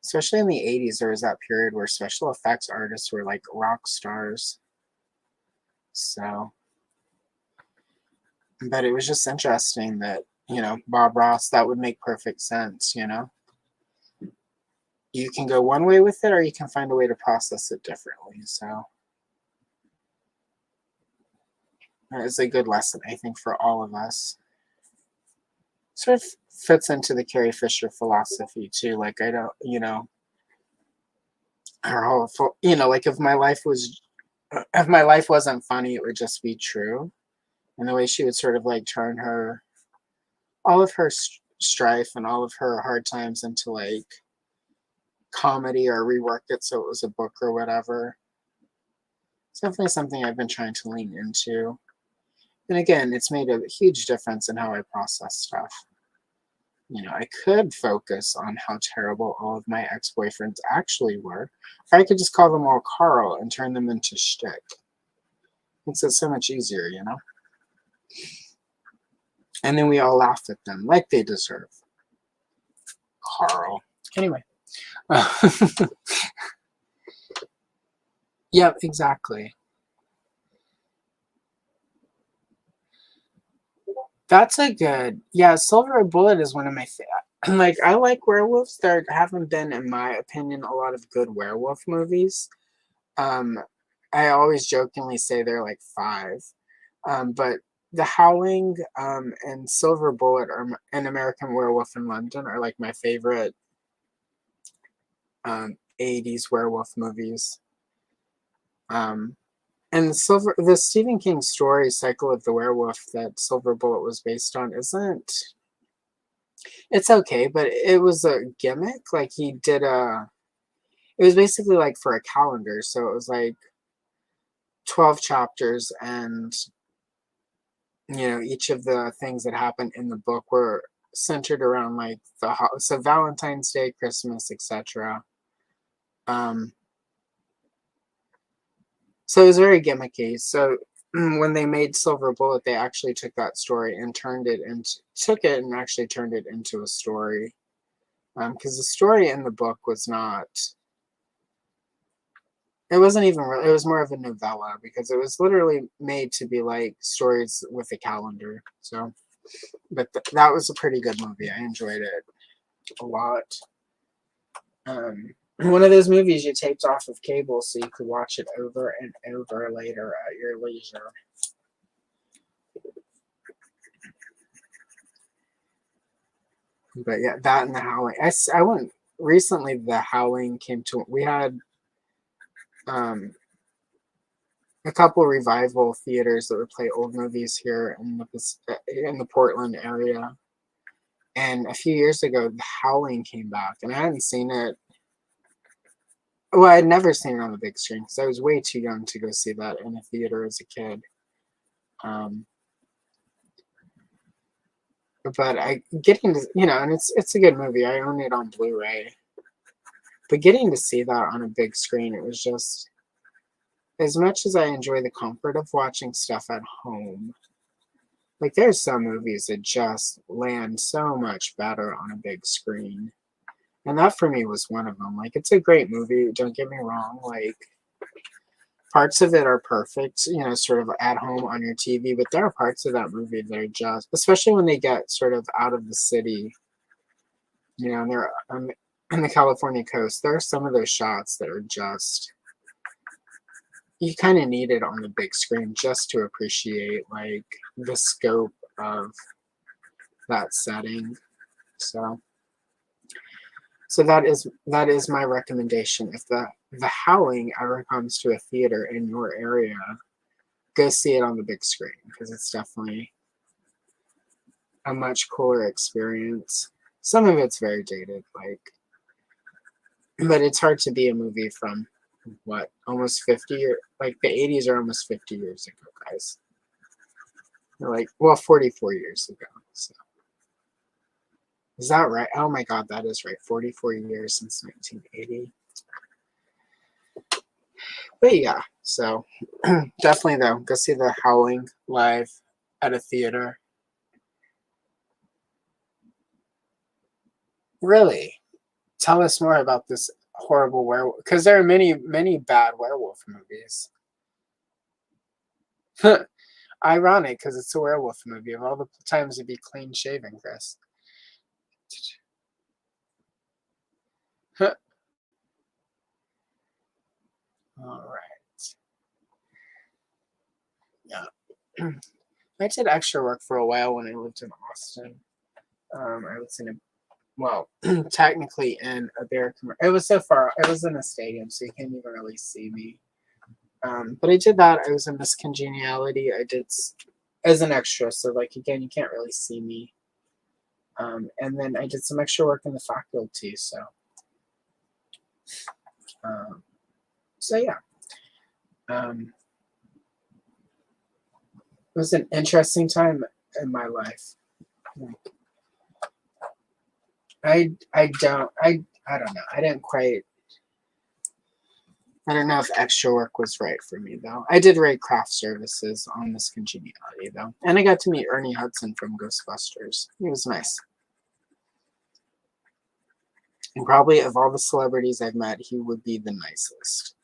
A: especially in the 80s, there was that period where special effects artists were like rock stars. So, but it was just interesting that, Bob Ross, that would make perfect sense, You can go one way with it or you can find a way to process it differently. So, that is a good lesson, I think, for all of us. Sort of fits into the Carrie Fisher philosophy too. Like, I don't, her whole, you know, like if my life wasn't funny, it would just be true. And the way she would sort of like turn all of her strife and all of her hard times into like comedy or rework it so it was a book or whatever. It's definitely something I've been trying to lean into. And again, it's made a huge difference in how I process stuff. You know, I could focus on how terrible all of my ex-boyfriends actually were, or I could just call them all Carl and turn them into shtick. Makes it so much easier, you know? And then we all laugh at them like they deserve. Carl. Anyway. Yep, exactly. That's a good, yeah, Silver Bullet is one of my favorite. Like, I like werewolves. There haven't been, in my opinion, a lot of good werewolf movies. Um, I always jokingly say they're like five. But The Howling and Silver Bullet and American Werewolf in London are like my favorite 80s werewolf movies. And the Stephen King story Cycle of the Werewolf that Silver Bullet was based on it's okay, but it was a gimmick. Like it was basically like for a calendar. So it was like 12 chapters, and each of the things that happened in the book were centered around like so Valentine's Day, Christmas, etc. Um, so it was very gimmicky. So when they made Silver Bullet, they actually took that story and actually turned it into a story. Because the story in the book was not. It wasn't even real. It was more of a novella because it was literally made to be like stories with a calendar. So, but that was a pretty good movie. I enjoyed it a lot. One of those movies you taped off of cable so you could watch it over and over later at your leisure. But yeah, that and The Howling. I went recently. The Howling came to. We had um, a couple revival theaters that would play old movies here in the Portland area. And a few years ago, The Howling came back, and I hadn't seen it. Well, I'd never seen it on the big screen because I was way too young to go see that in a theater as a kid. Um, but getting to and it's a good movie. I own it on Blu-ray. But getting to see that on a big screen, it was just as much as I enjoy the comfort of watching stuff at home. Like there's some movies that just land so much better on a big screen. And that for me was one of them. Like it's a great movie, don't get me wrong. Like parts of it are perfect, sort of at home on your TV, but there are parts of that movie that are just, especially when they get sort of out of the city, and they're on the California coast, there are some of those shots that are just, you kind of need it on the big screen just to appreciate like the scope of that setting. So that is my recommendation. If the Howling ever comes to a theater in your area, go see it on the big screen because it's definitely a much cooler experience. Some of it's very dated, but it's hard to be a movie from what, almost 50 years, like the 80s are almost 50 years ago, guys. They're like, well, 44 years ago. So is that right? Oh my God, that is right. 44 years since 1980. But yeah, so definitely though, go see The Howling live at a theater. Really? Tell us more about this horrible werewolf, because there are many, many bad werewolf movies. Ironic, because it's a werewolf movie. Of all the times to be clean shaven, Chris. All right. Yeah. I did extra work for a while when I lived in Austin. I was in a well, technically in a bear commercial. It was so far. It was in a stadium, so you can't even really see me. But I did that. I was in Miss Congeniality. I did as an extra, so like again, you can't really see me. And then I did some extra work in the faculty. So yeah. It was an interesting time in my life. Like, I don't know. I don't know if extra work was right for me though. I did rate craft services on this congeniality though. And I got to meet Ernie Hudson from Ghostbusters. He was nice. And probably of all the celebrities I've met, he would be the nicest.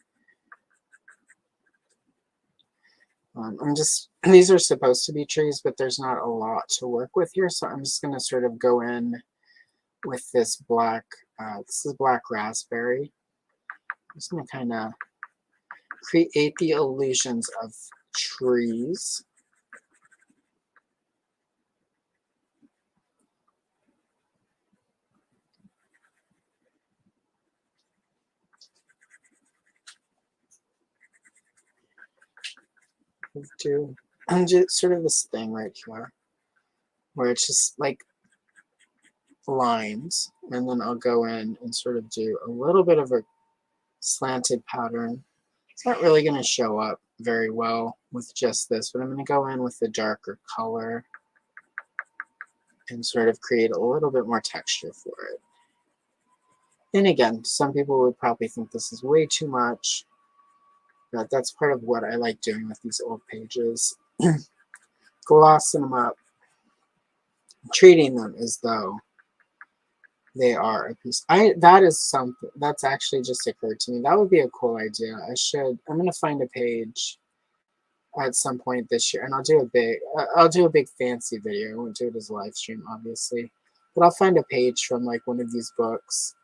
A: These are supposed to be trees, but there's not a lot to work with here. So I'm just going to sort of go in with this black, this is black raspberry. I'm just going to kind of create the illusions of trees. And just sort of this thing right here, where it's just like lines, and then I'll go in and sort of do a little bit of a slanted pattern. It's not really going to show up very well with just this, but I'm going to go in with the darker color and sort of create a little bit more texture for it. And again, some people would probably think this is way too much, but that's part of what I like doing with these old pages. Glossing them up, treating them as though they are a piece. That is something that's actually just occurred to me. That would be a cool idea. I'm gonna find a page at some point this year, and I'll do a big fancy video. I won't do it as a live stream, obviously, but I'll find a page from like one of these books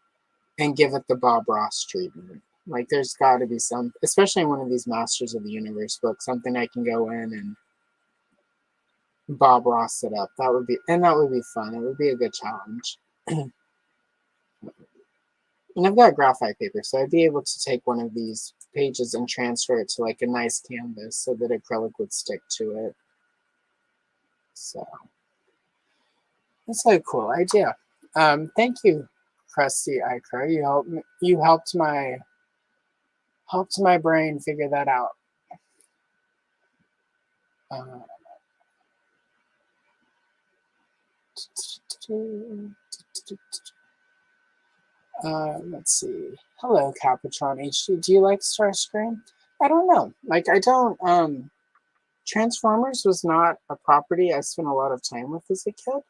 A: and give it the Bob Ross treatment. Like there's got to be some, especially in one of these Masters of the Universe books, something I can go in and Bob Ross it up. That would be fun. It would be a good challenge. And I've got graphite paper, so I'd be able to take one of these pages and transfer it to like a nice canvas so that acrylic would stick to it. So that's a cool idea. Thank you, Krusty Iker. You helped my brain figure that out. Let's see. Hello, Capitron HD. Do you like Starscream? I don't know. Like, I don't. Transformers was not a property I spent a lot of time with as a kid.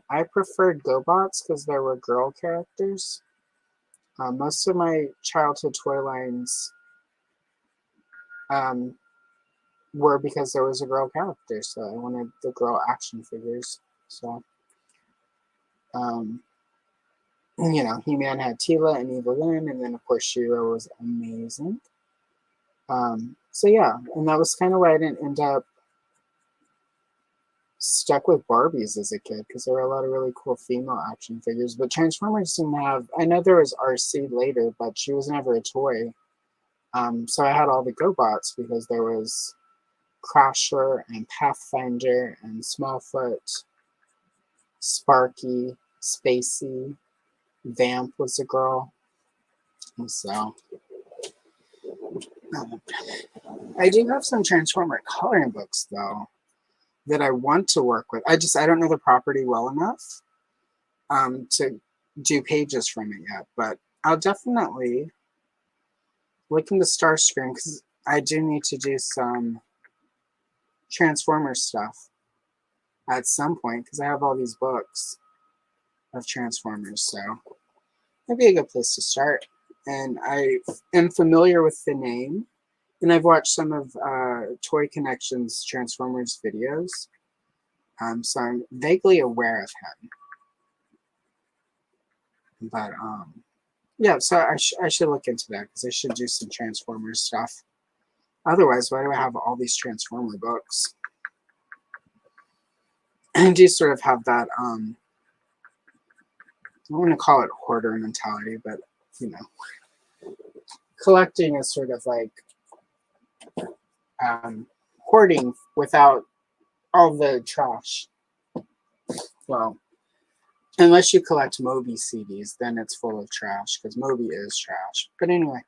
A: I preferred GoBots because there were girl characters. Most of my childhood toy lines were because there was a girl character, so I wanted the girl action figures. So, you know, He-Man had Teela and Evelyn, and then of course She-Ra was amazing. So yeah, and that was kind of why I didn't end up stuck with Barbies as a kid, because there were a lot of really cool female action figures. But Transformers didn't have. I know there was RC later, but she was never a toy. So I had all the GoBots because there was Crasher and Pathfinder and Smallfoot, Sparky, Spacey, Vamp was a girl. And so I do have some Transformer coloring books though that I want to work with. I don't know the property well enough to do pages from it yet, but I'll definitely look into Starscream because I do need to do some Transformer stuff at some point because I have all these books of Transformers, so that'd be a good place to start. And I am familiar with the name, and I've watched some of Toy Connection's Transformers videos, so I'm vaguely aware of him. But yeah, so I should look into that because I should do some Transformers stuff. Otherwise, why do I have all these Transformer books? I do sort of have that don't want to call it hoarder mentality, but you know, collecting is sort of like hoarding without all the trash. Well, unless you collect Moby CDs, then it's full of trash because Moby is trash. But anyway,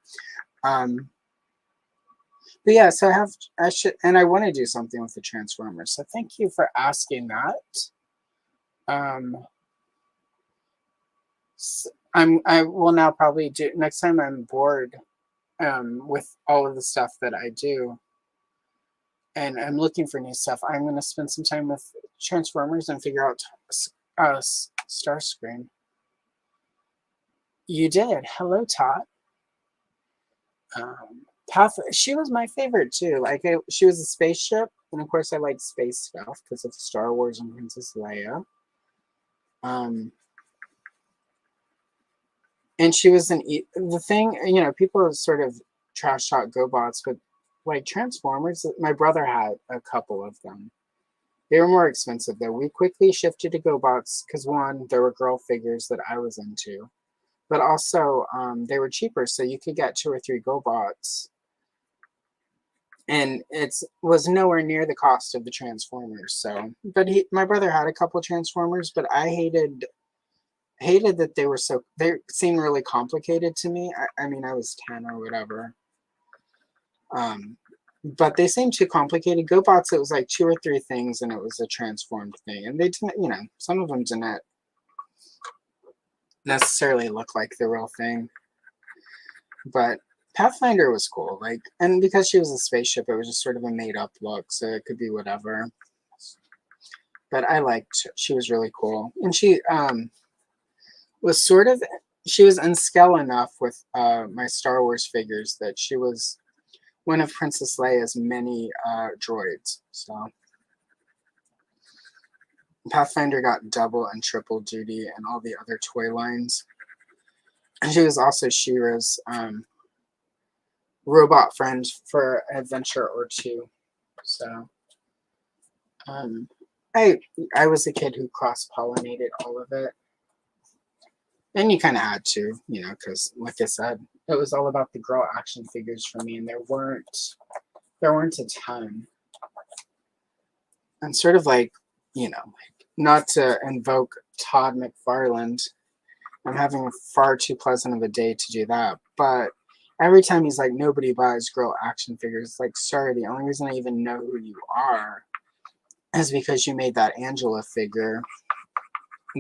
A: but yeah, so I should, and I want to do something with the Transformers. So thank you for asking that. I will now probably do next time I'm bored with all of the stuff that I do, and I'm looking for new stuff. I'm going to spend some time with Transformers and figure out Starscream. You did. Hello, Tot. She was my favorite too. Like she was a spaceship, and of course I like space stuff because of Star Wars and Princess Leia. And she was the thing. You know, people sort of trash talk GoBots, but like Transformers, my brother had a couple of them. They were more expensive though. We quickly shifted to GoBots because one, there were girl figures that I was into, but also they were cheaper, so you could get 2 or 3 GoBots. And it was nowhere near the cost of the Transformers. So, but my brother had a couple of Transformers, but I hated that they seemed really complicated to me. I mean, I was 10 or whatever. But they seemed too complicated. GoBots, it was like 2 or 3 things, and it was a transformed thing. And they didn't, you know, some of them didn't necessarily look like the real thing. But Pathfinder was cool, like, and because she was a spaceship, it was just sort of a made-up look, so it could be whatever. But she was really cool, and she was she was unscale enough with my Star Wars figures that she was one of Princess Leia's many droids. So Pathfinder got double and triple duty and all the other toy lines. And she was also She-Ra's robot friend for an adventure or 2. So I was a kid who cross-pollinated all of it. And you kind of had to, you know, because like I said, it was all about the girl action figures for me, and there weren't a ton. And sort of like, you know, not to invoke Todd McFarland, I'm having far too pleasant of a day to do that, but every time he's like, nobody buys girl action figures, like, sorry, the only reason I even know who you are is because you made that Angela figure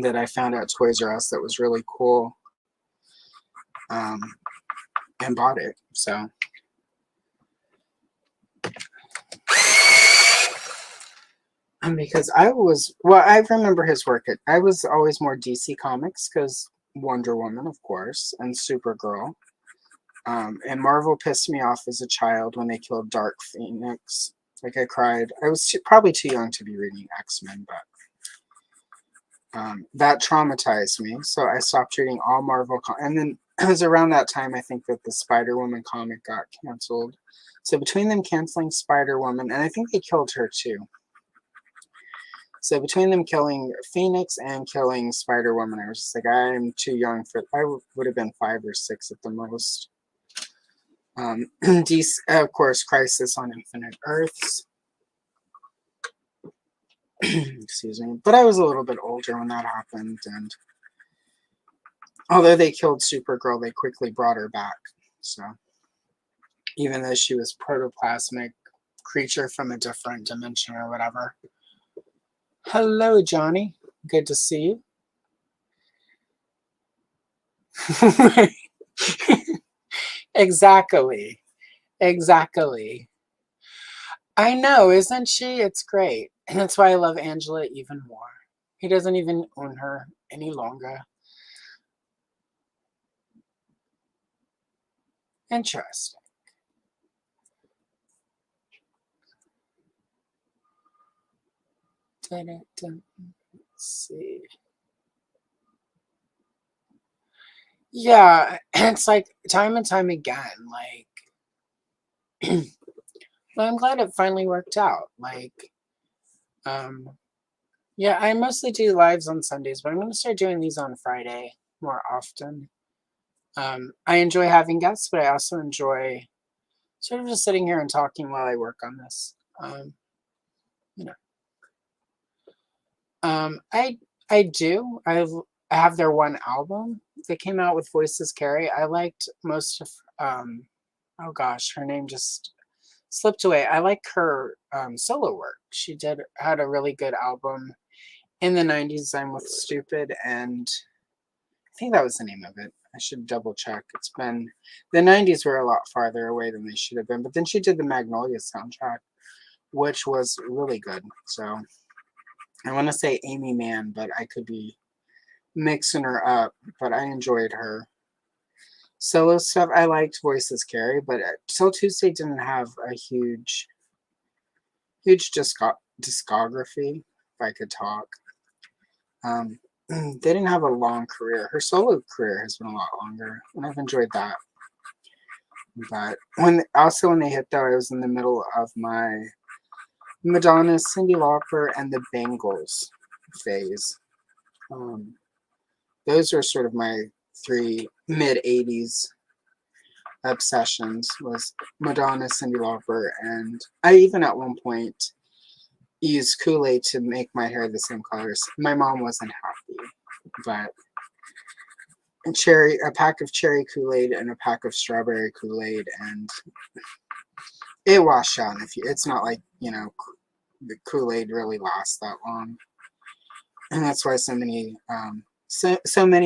A: that I found at Toys R Us that was really cool, and bought it. So because I remember his work I was always more DC Comics because Wonder Woman, of course, and Supergirl. And Marvel pissed me off as a child when they killed Dark Phoenix. Like, I cried. I was probably too young to be reading X-Men, but that traumatized me. So I stopped reading all Marvel. And then it was around that time, I think, that the Spider-Woman comic got canceled. So between them canceling Spider-Woman, and I think they killed her too. So between them killing Phoenix and killing Spider-Woman, I was just like, I'm too young for. I would have been 5 or 6 at the most. DC, of course, Crisis on Infinite Earths. Excuse me. But I was a little bit older when that happened, and although they killed Supergirl, they quickly brought her back. So even though she was protoplasmic creature from a different dimension or whatever. Hello, Johnny. Good to see you. Exactly. I know, isn't she? It's great. And that's why I love Angela even more. He doesn't even own her any longer. Interesting. Let's see. Yeah, it's like time and time again, like, well, I'm glad it finally worked out. Like, yeah, I mostly do lives on Sundays, but I'm going to start doing these on Friday. more often. I enjoy having guests, but I also enjoy sort of just sitting here and talking while I work on this. You know, I do. I have their one album that came out with Voices Carry. I liked most of. Oh gosh, her name just slipped away. I like her solo work. She had a really good album in the 90s. I'm with Stupid, and I think that was the name of it. I should double check. It's been the 90s were a lot farther away than they should have been. But then she did the Magnolia soundtrack, which was really good. So I want to say Amy Mann, but I could be mixing her up. But I enjoyed her solo stuff. I liked Voices Carry, but Till Tuesday didn't have a huge discography, if I could talk. They didn't have a long career. Her solo career has been a lot longer, and I've enjoyed that. But when they hit that, I was in the middle of my Madonna, Cyndi Lauper, and the Bangles phase. Those are sort of my three mid-'80s obsessions, was Madonna, Cyndi Lauper, and I even at one point used Kool-Aid to make my hair the same colors. My mom wasn't happy, but a pack of cherry Kool-Aid and a pack of strawberry Kool-Aid, and it washed out. It's not like, the Kool-Aid really lasts that long, and that's why so many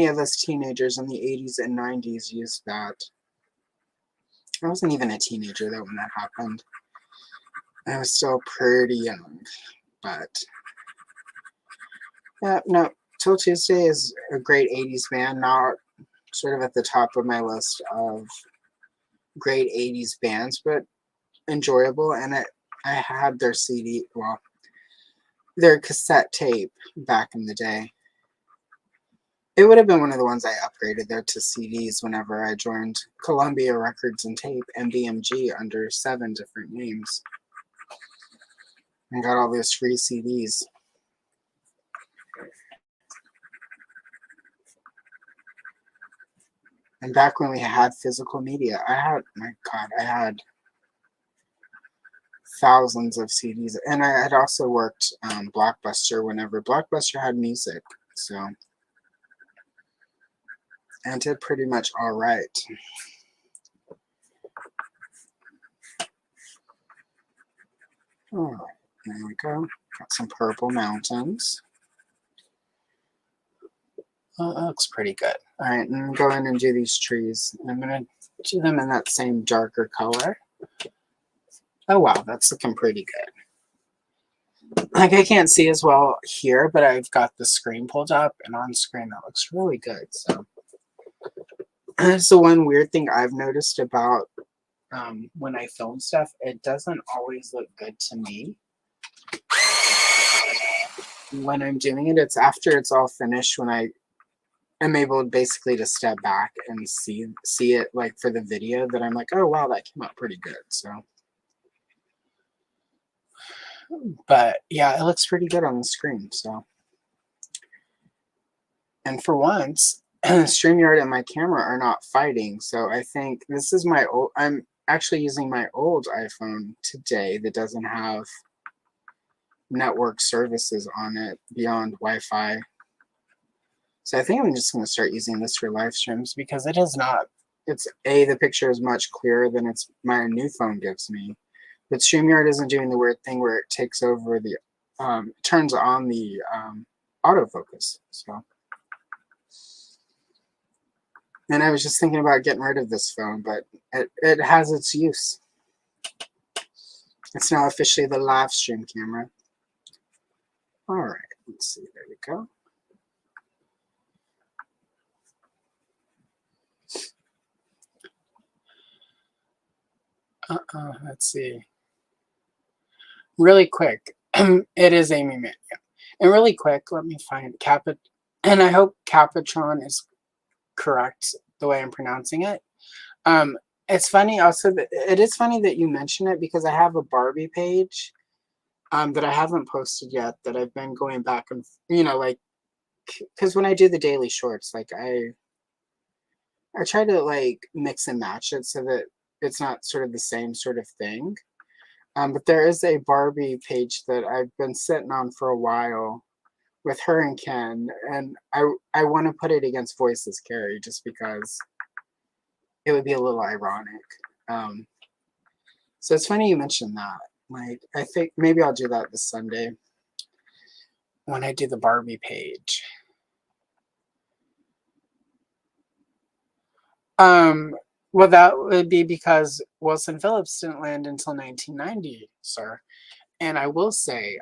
A: of us teenagers in the 80s and 90s used that. I wasn't even a teenager though when that happened. I was still pretty young, but yeah, no. Till Tuesday is a great 80s band, not sort of at the top of my list of great 80s bands, but enjoyable. And I had their their cassette tape back in the day. It would have been one of the ones I upgraded there to CDs whenever I joined Columbia Records and Tape and BMG under 7 different names. And got all those free CDs. And back when we had physical media, I had thousands of CDs. And I had also worked Blockbuster whenever Blockbuster had music. So, and did pretty much all right. Oh, there we go. Got some purple mountains. Oh, that looks pretty good. All right, and go in and do these trees. I'm going to do them in that same darker color. Oh, wow, that's looking pretty good. Like, I can't see as well here, but I've got the screen pulled up, and on screen that looks really good. So, that's the one weird thing I've noticed about when I film stuff. It doesn't always look good to me when I'm doing it. It's after it's all finished when I'm able basically to step back and see it, like, for the video, that I'm like, oh wow, that came out pretty good. So, but yeah, it looks pretty good on the screen. So, and for once, StreamYard and my camera are not fighting. So I think this is I'm actually using my old iPhone today that doesn't have network services on it beyond Wi-Fi. So I think I'm just going to start using this for live streams, because it is not, the picture is much clearer than my new phone gives me. But StreamYard isn't doing the weird thing where it takes over turns on the autofocus. So, and I was just thinking about getting rid of this phone, but it has its use. It's now officially the live stream camera. All right, let's see, there we go. Let's see. Really quick, it is Amy Mann. Yeah. And really quick, let me find and I hope Capitron is correct the way I'm pronouncing it. It's funny also that it is funny that you mention it, because I have a Barbie page that I haven't posted yet, that I've been going back and, like, because when I do the daily shorts, like, I try to like mix and match it so that it's not sort of the same sort of thing. But there is a Barbie page that I've been sitting on for a while with her and Ken, and I want to put it against Voices Carrie just because it would be a little ironic. Um, so it's funny you mentioned that. Like, I think maybe I'll do that this Sunday when I do the Barbie page. Well, that would be because Wilson Phillips didn't land until 1990, sir. And I will say,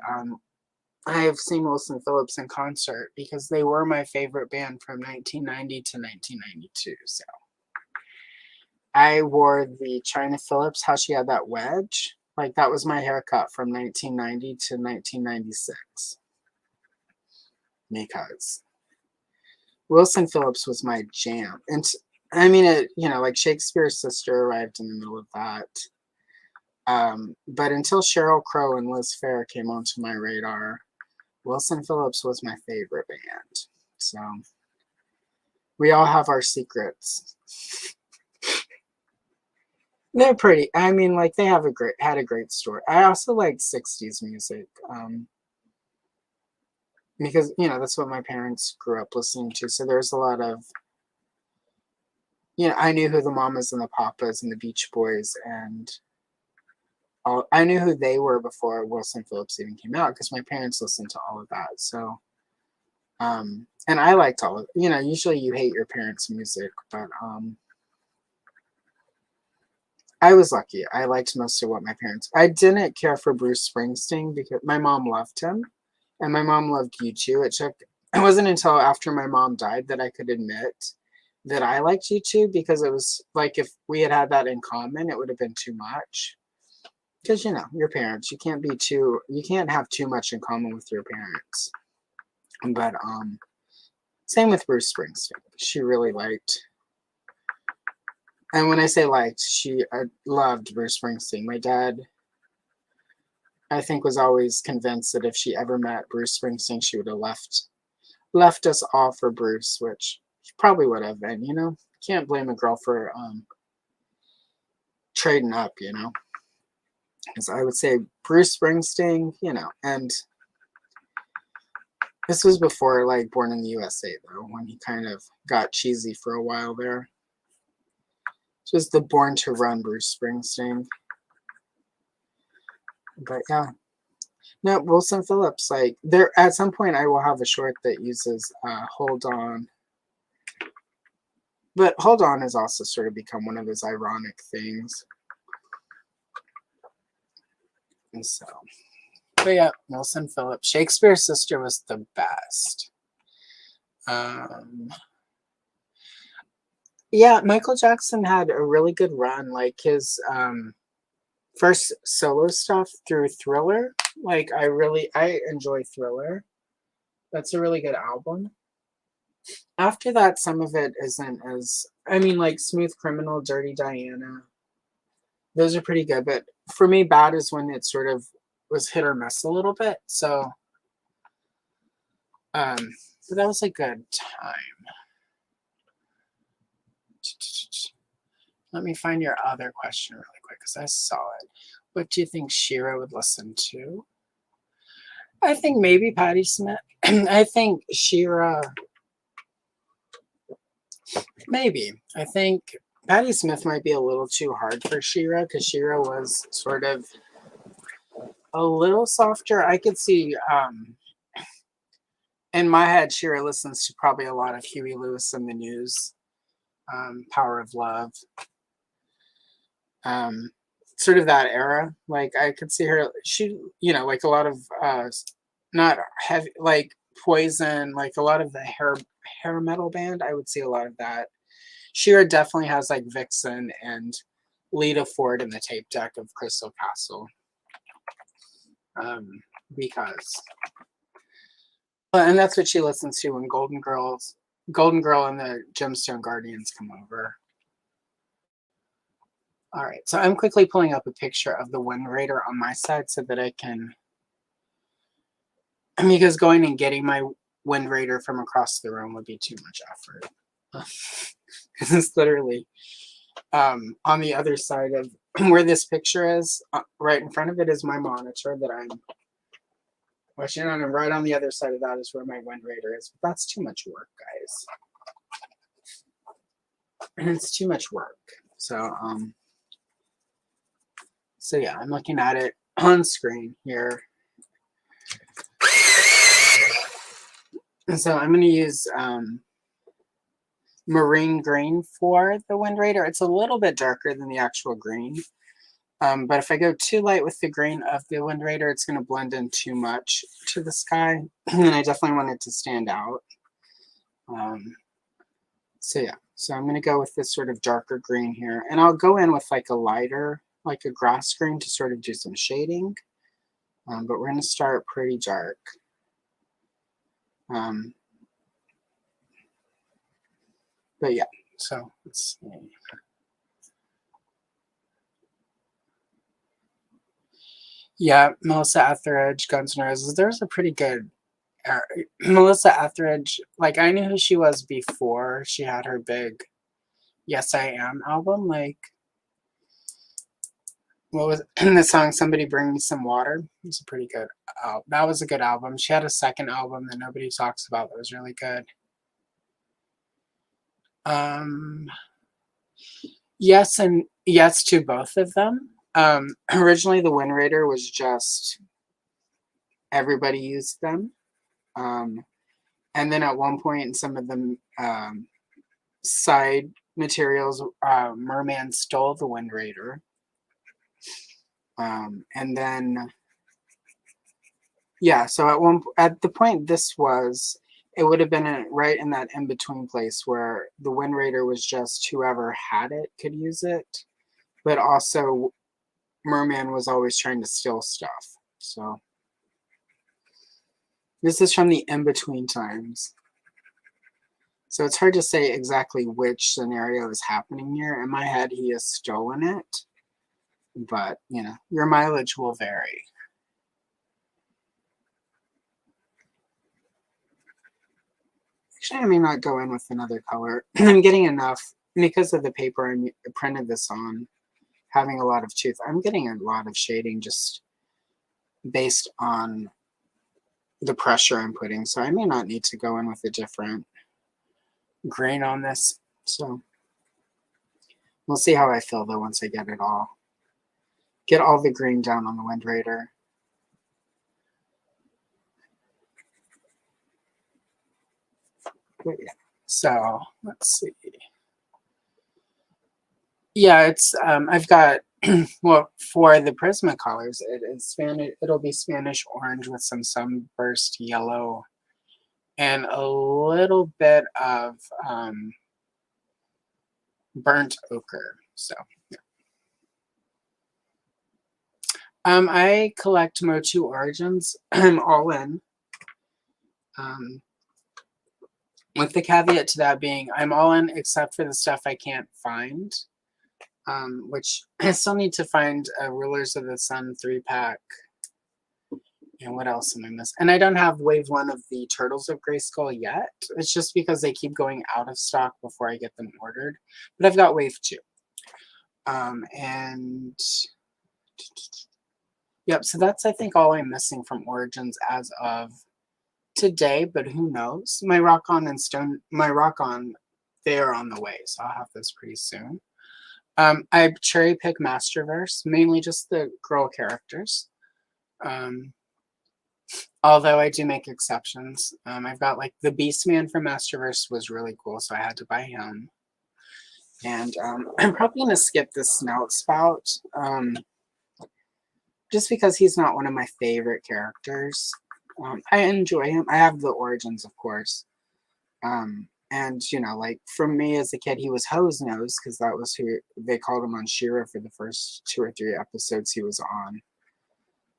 A: I have seen Wilson Phillips in concert because they were my favorite band from 1990 to 1992. So I wore the China Phillips, how she had that wedge. Like, that was my haircut from 1990 to 1996. Because Wilson Phillips was my jam. And I mean, like Shakespeare's Sister arrived in the middle of that. But until Sheryl Crow and Liz Phair came onto my radar, Wilson Phillips was my favorite band. So we all have our secrets. They're pretty. I mean, like they had a great story. I also like 60s music. Because that's what my parents grew up listening to. So there's a lot of I knew who the Mamas and the Papas and the Beach Boys and I knew who they were before Wilson Phillips even came out because my parents listened to all of that. So and I liked all of usually you hate your parents' music, but I was lucky. I liked most of what my parents. I didn't care for Bruce Springsteen because my mom loved him, and my mom loved U2. It wasn't until after my mom died that I could admit that I liked U2 because it was like if we had that in common, it would have been too much. Because your parents, you can't have too much in common with your parents. But same with Bruce Springsteen. She really liked. And when I say liked, she loved Bruce Springsteen. My dad, I think, was always convinced that if she ever met Bruce Springsteen, she would have left us all for Bruce, which she probably would have. And can't blame a girl for trading up. Because I would say Bruce Springsteen, and this was before like Born in the USA though, when he kind of got cheesy for a while there. Just the Born to Run Bruce Springsteen. But yeah. No, Wilson Phillips, like there at some point I will have a short that uses Hold On. But Hold On has also sort of become one of those ironic things. And so but yeah, Wilson Phillips. Shakespeare's Sister was the best. Yeah, Michael Jackson had a really good run. Like his first solo stuff through Thriller. Like I enjoy Thriller. That's a really good album. After that, some of it isn't as like Smooth Criminal, Dirty Diana. Those are pretty good, but for me, Bad is when it sort of was hit or miss a little bit. So but that was a good time. Let me find your other question really quick because I saw it. What do you think Shira would listen to? I think maybe Patti Smith. I think Shira. Maybe. I think Patti Smith might be a little too hard for Shira because Shira was sort of a little softer. I could see in my head, Shira listens to probably a lot of Huey Lewis and the News, Power of Love. Sort of that era. Like I could see her, she, like a lot of not heavy, like Poison, like a lot of the hair metal band. I would see a lot of that. Shira definitely has like Vixen and Lita Ford in the tape deck of Crystal Castle. Because, and that's what she listens to when Golden Girl and the Gemstone Guardians come over. All right, so I'm quickly pulling up a picture of the Wind Raider on my side so that I can, because going and getting my Wind Raider from across the room would be too much effort. It's literally on the other side of where this picture is. Right in front of it is my monitor that I'm watching on, and right on the other side of that is where my Wind Raider is. But that's too much work, guys. And it's too much work. So yeah, I'm looking at it on screen here. And so I'm going to use marine green for the Wind Raider. It's a little bit darker than the actual green. But if I go too light with the green of the Wind Raider, it's going to blend in too much to the sky. And I definitely want it to stand out. So yeah, so I'm going to go with this sort of darker green here. And I'll go in with like a lighter, like a grass green to sort of do some shading. But we're going to start pretty dark. But yeah, so let's see. Yeah, Melissa Etheridge, Guns N' Roses. There's a pretty good Melissa Etheridge. Like, I knew who she was before she had her big Yes I Am album. Like, what was the song Somebody Bring Me Some Water? It's a pretty good that was a good album. She had a second album that nobody talks about that was really good. Yes and yes to both of them. Originally the Wind Raider was just everybody used them. And then at one point in some of the side materials, Merman stole the Wind Raider. And then, yeah, so at the point this was, it would have been right in that in-between place where the Wind Raider was just whoever had it could use it, but also Merman was always trying to steal stuff. So this is from the in-between times. So it's hard to say exactly which scenario is happening here. In my head, he has stolen it, but you know, your mileage will vary. Actually, I may not go in with another color. I'm getting enough because of the paper I printed this on, having a lot of tooth. I'm getting a lot of shading just based on the pressure I'm putting. So I may not need to go in with a different grain on this. So we'll see how I feel though once I get it all. Get all the green down on the Wind Raider. But yeah, so let's see. Yeah, it's I've got well, for the Prismacolors, it is Spanish. It'll be Spanish orange with some sunburst yellow and a little bit of burnt ochre. So yeah. I collect MOTU Origins. I'm all in. With the caveat to that being, I'm all in except for the stuff I can't find. Which I still need to find a Rulers of the Sun 3-pack. And what else am I missing? And I don't have wave 1 of the Turtles of Grayskull yet. It's just because they keep going out of stock before I get them ordered. But I've got wave 2. And yep, so that's I think all I'm missing from Origins as of today, but who knows? My Rock On, they are on the way, so I'll have this pretty soon. I cherry pick Masterverse, mainly just the girl characters. Although I do make exceptions. I've got like the Beastman from Masterverse was really cool, so I had to buy him. And I'm probably going to skip the Snout Spout, just because he's not one of my favorite characters. I enjoy him. I have the Origins, of course. And, you know, like, for me as a kid, he was Hose Nose, because that was who they called him on She-Ra for the first 2 or 3 episodes he was on.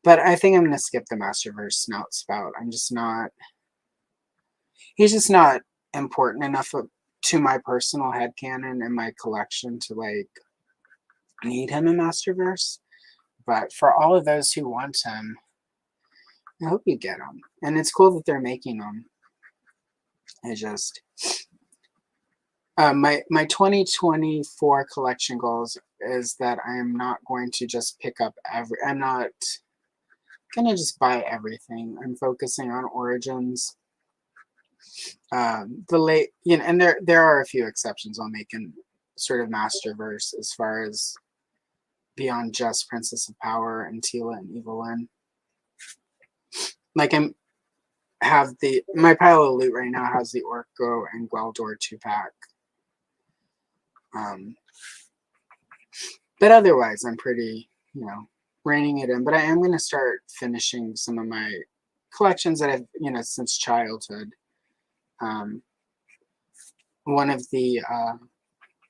A: But I think I'm going to skip the Masterverse Snout Spout. I'm just not... He's just not important enough to my personal headcanon and my collection to, like, need him in Masterverse. But for all of those who want him, I hope you get him. And it's cool that they're making them. My 2024 collection goals is that I am not going to just pick up I'm not gonna just buy everything. I'm focusing on origins. And there are a few exceptions I'll make in sort of Masterverse as far as beyond just Princess of Power and Tila and Evelyn. Like my pile of loot right now has the Orko and Gweldor 2-pack. But otherwise, I'm pretty, reining it in. But I am going to start finishing some of my collections that I've, since childhood. One of the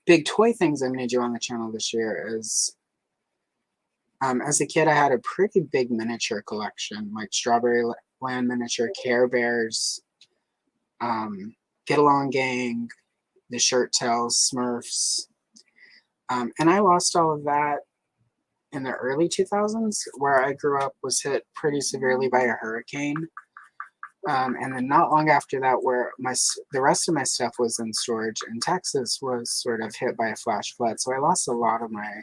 A: big toy things I'm going to do on the channel this year is, as a kid, I had a pretty big miniature collection, like Strawberry Land miniature, Care Bears, Get Along Gang, the Shirt Tails, Smurfs. And I lost all of that in the early 2000s, where I grew up was hit pretty severely by a hurricane. And then not long after that, where the rest of my stuff was in storage in Texas, was sort of hit by a flash flood. So I lost a lot of my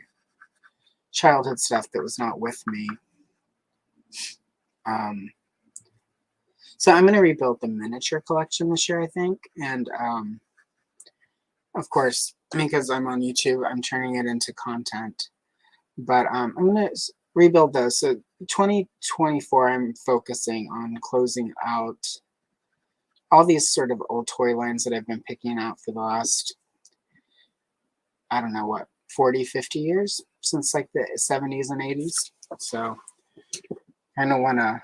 A: childhood stuff that was not with me. So I'm going to rebuild the miniature collection this year, I think. And of course, because I'm on YouTube, I'm turning it into content. But I'm going to rebuild those. So 2024, I'm focusing on closing out all these sort of old toy lines that I've been picking out for the last, I don't know what, 40, 50 years, since like the 70s and 80s. So I don't want to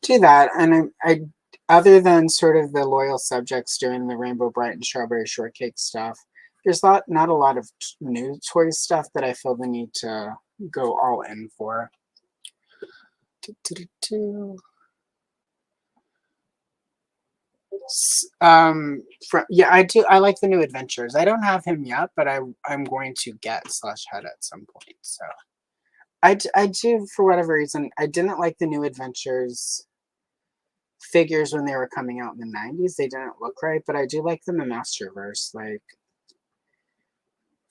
A: do that. And I other than sort of the loyal subjects doing the Rainbow Bright and Strawberry Shortcake stuff, there's not a lot of new toy stuff that I feel the need to go all in for. I do. I like the new adventures. I don't have him yet, but I'm going to get /head at some point. So I do, for whatever reason. I didn't like the new adventures figures when they were coming out in the 90s. They didn't look right, but I do like them in Masterverse. Like,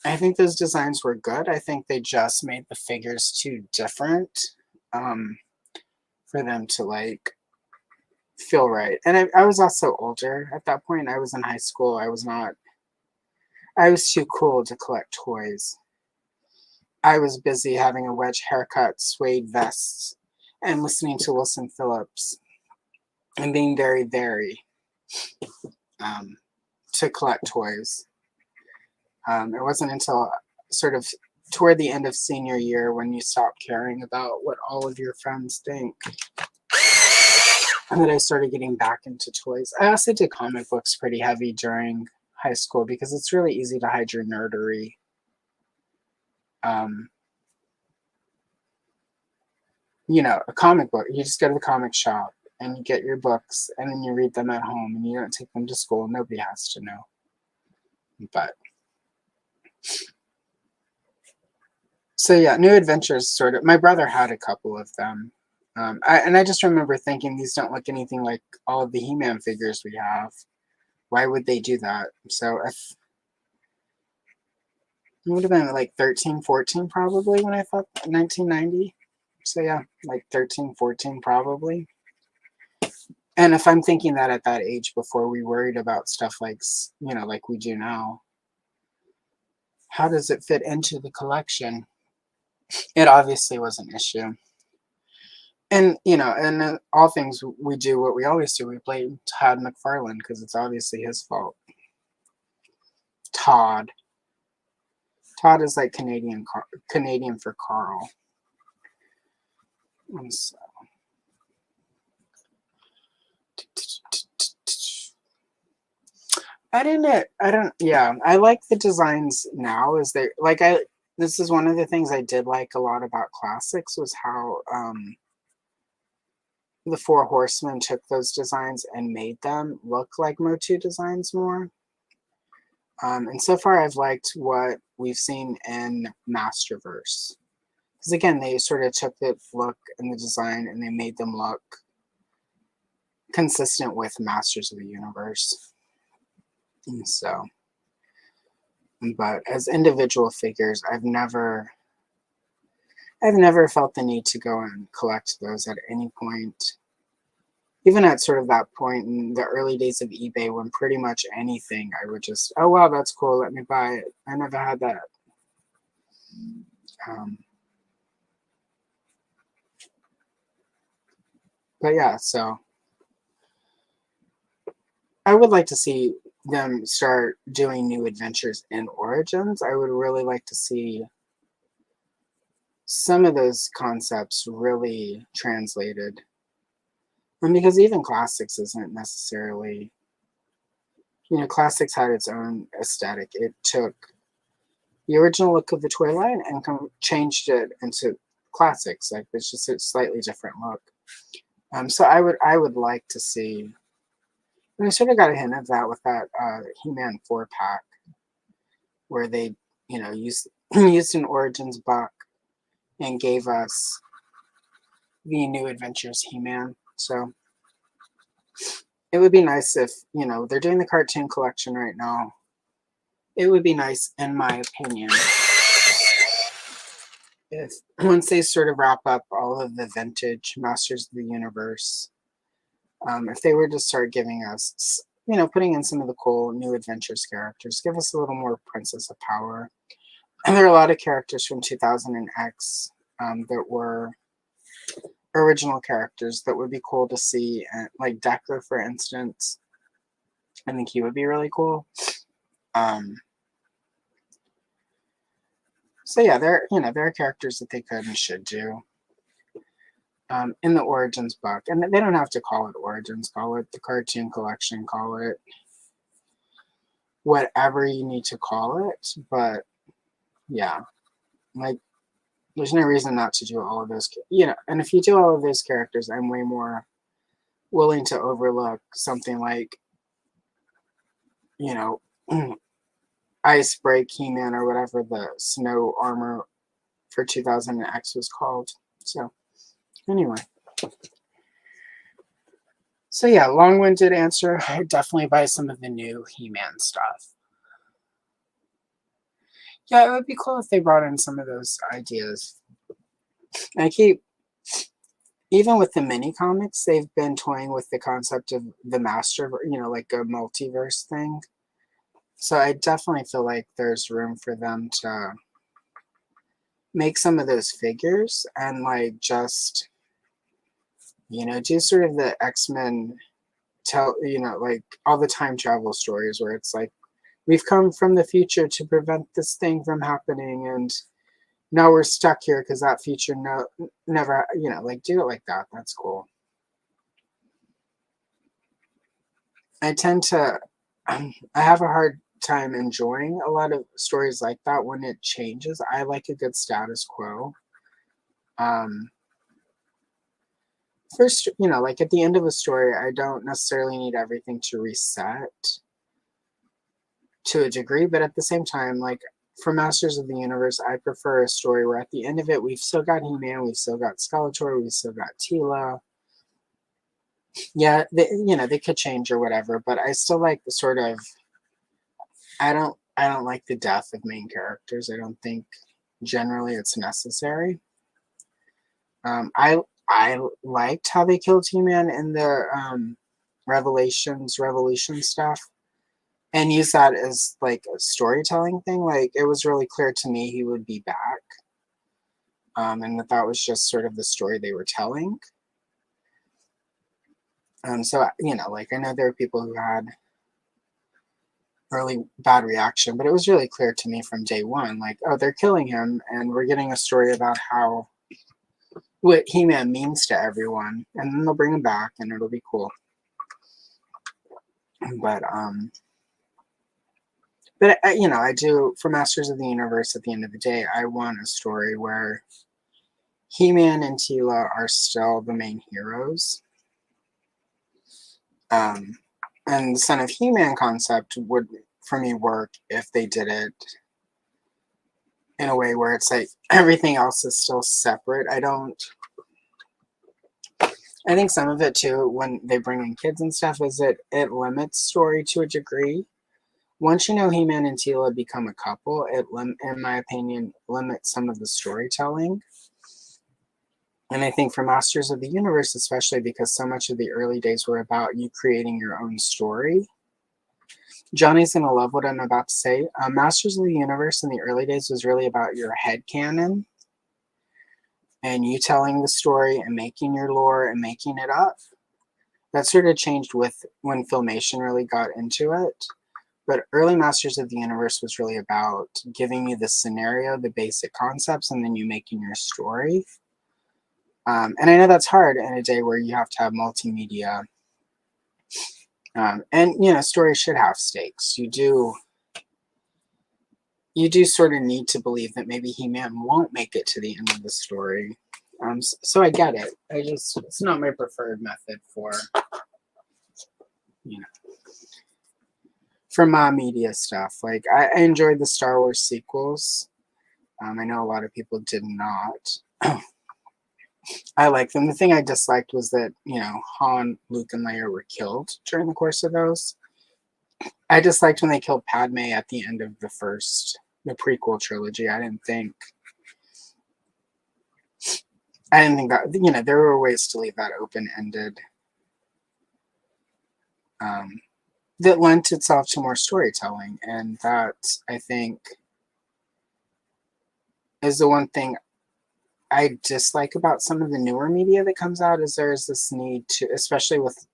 A: I think those designs were good. I think they just made the figures too different for them to like feel right. And I was also older at that point. I was in high school. I was too cool to collect toys. I was busy having a wedge haircut, suede vests, and listening to Wilson Phillips and being very, very to collect toys. It wasn't until sort of toward the end of senior year when you stop caring about what all of your friends think and that I started getting back into toys. I also did comic books pretty heavy during high school because it's really easy to hide your nerdery. A comic book, you just go to the comic shop and you get your books and then you read them at home and you don't take them to school. Nobody has to know. But so yeah, New Adventures sort of, my brother had a couple of them. I just remember thinking these don't look anything like all of the He-Man figures we have. Why would they do that? So if it would have been like 13, 14 probably when I thought 1990. So yeah, like 13, 14 probably. And if I'm thinking that at that age before we worried about stuff like, like we do now, how does it fit into the collection? It obviously was an issue. And, and all things, we do what we always do. We blame Todd McFarlane because it's obviously his fault. Todd. Todd is like Canadian for Carl. And so. I like the designs now. This is one of the things I did like a lot about classics was how the Four Horsemen took those designs and made them look like MOTU designs more. And so far I've liked what we've seen in Masterverse. Because again, they sort of took the look and the design and they made them look consistent with Masters of the Universe. And so But as individual figures, I've never felt the need to go and collect those at any point. Even at sort of that point in the early days of eBay, when pretty much anything I would just, oh wow, that's cool, let me buy it. I never had that. But yeah, so I would like to see them start doing new adventures in Origins. I would really like to see some of those concepts really translated. And because even Classics isn't necessarily, Classics had its own aesthetic. It took the original look of the toy line and changed it into Classics. Like, it's just a slightly different look. So I would like to see, and I sort of got a hint of that with that He-Man 4-pack, where they, used an Origins buck and gave us the New Adventures He-Man. So it would be nice if, they're doing the cartoon collection right now. It would be nice, in my opinion, if once they sort of wrap up all of the vintage Masters of the Universe, if they were to start giving us, putting in some of the cool New Adventures characters, give us a little more Princess of Power. And there are a lot of characters from 2000 and X that were original characters that would be cool to see, and like Decker, for instance. I think he would be really cool. So yeah, there are characters that they could and should do in the Origins book, and they don't have to call it Origins. Call it the Cartoon Collection. Call it whatever you need to call it. But yeah, like, there's no reason not to do all of those, and if you do all of those characters, I'm way more willing to overlook something like, Ice Break He-Man, or whatever the snow armor for 2000 X was called. So anyway, so yeah, long-winded answer. I would definitely buy some of the new He-Man stuff. Yeah, it would be cool if they brought in some of those ideas. And even with the mini comics, they've been toying with the concept of the master, like a multiverse thing. So I definitely feel like there's room for them to make some of those figures and like just, do sort of the X-Men like all the time travel stories where it's like, we've come from the future to prevent this thing from happening, and now we're stuck here because that future never, like, do it like that. That's cool. I tend to, I have a hard time enjoying a lot of stories like that when it changes. I like a good status quo. First, like at the end of a story, I don't necessarily need everything to reset to a degree, but at the same time, like for Masters of the Universe, I prefer a story where at the end of it, we've still got He-Man, we've still got Skeletor, we've still got Teela. Yeah, they could change or whatever, but I still like the sort of, I don't like the death of main characters. I don't think generally it's necessary. I liked how they killed He-Man in the Revolution stuff, and use that as like a storytelling thing. Like, it was really clear to me he would be back, and that was just sort of the story they were telling. So like, I know there are people who had really bad reaction, but it was really clear to me from day one, like, oh, they're killing him, and we're getting a story about what He-Man means to everyone, and then they'll bring him back, and it'll be cool. But I do, for Masters of the Universe, at the end of the day, I want a story where He-Man and Teela are still the main heroes. And the Son of He-Man concept would, for me, work if they did it in a way where it's like everything else is still separate. I think some of it too, when they bring in kids and stuff, is it limits story to a degree. once you know He-Man and Teela become a couple, it, in my opinion, limits some of the storytelling. And I think for Masters of the Universe, especially because so much of the early days were about you creating your own story. Johnny's going to love what I'm about to say. Masters of the Universe in the early days was really about your headcanon and you telling the story and making your lore and making it up. That sort of changed with when Filmation really got into it. But early Masters of the Universe was really about giving you the scenario, the basic concepts, and then you making your story. And I know that's hard in a day where you have to have multimedia. And, you know, stories should have stakes. You do sort of need to believe that maybe He-Man won't make it to the end of the story. So I get it. It's not my preferred method for, you know, for my media stuff. Like, I enjoyed the Star Wars sequels. I know a lot of people did not. I like them. The thing I disliked was that, you know, Han, Luke, and Leia were killed during the course of those. I disliked when they killed Padme at the end of the prequel trilogy. I didn't think that, you know, there were ways to leave that open-ended that lent itself to more storytelling. And that, I think, is the one thing I dislike about some of the newer media that comes out, is there's this need to, especially with,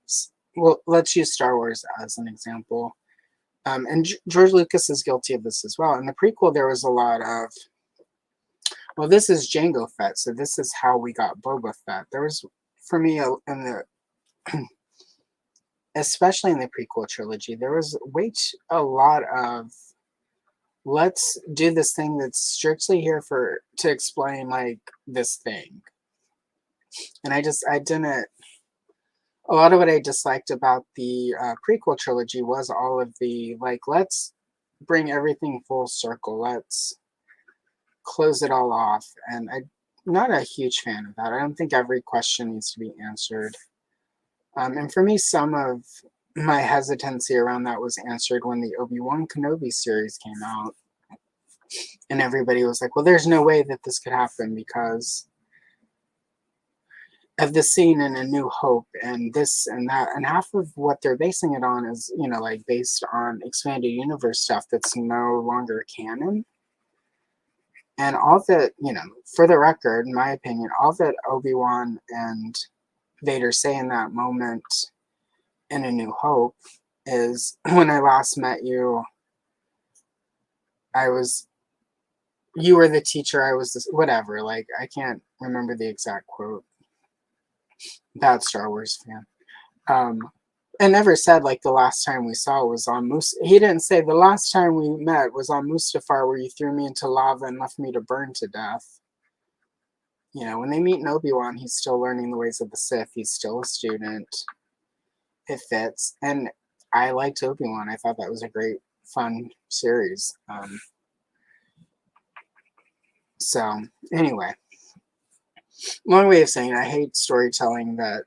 A: well, let's use Star Wars as an example. And George Lucas is guilty of this as well. In the prequel, there was a lot of, well, this is Jango Fett, so this is how we got Boba Fett. There was, for me, especially in the prequel trilogy, there was a lot of, let's do this thing that's strictly here to explain, like, this thing. And I didn't, a lot of what I disliked about the prequel trilogy was all of the, like, let's bring everything full circle. Let's close it all off. And I'm not a huge fan of that. I don't think every question needs to be answered. And for me, some of my hesitancy around that was answered when the Obi-Wan Kenobi series came out. And everybody was like, well, there's no way that this could happen because of the scene in A New Hope and this and that. And half of what they're basing it on is, you know, like based on expanded universe stuff that's no longer canon. And all that, you know, for the record, in my opinion, all that Obi-Wan and Vader say in that moment in A New Hope is, when I last met you, you were the teacher, I was this, whatever. Like, I can't remember the exact quote. Bad Star Wars fan. And never said, like, the last time we saw was on he didn't say, the last time we met was on Mustafar where you threw me into lava and left me to burn to death. You know, when they meet in Obi-Wan, he's still learning the ways of the Sith. He's still a student. It fits. And I liked Obi-Wan. I thought that was a great, fun series. So, anyway. Long way of saying I hate storytelling that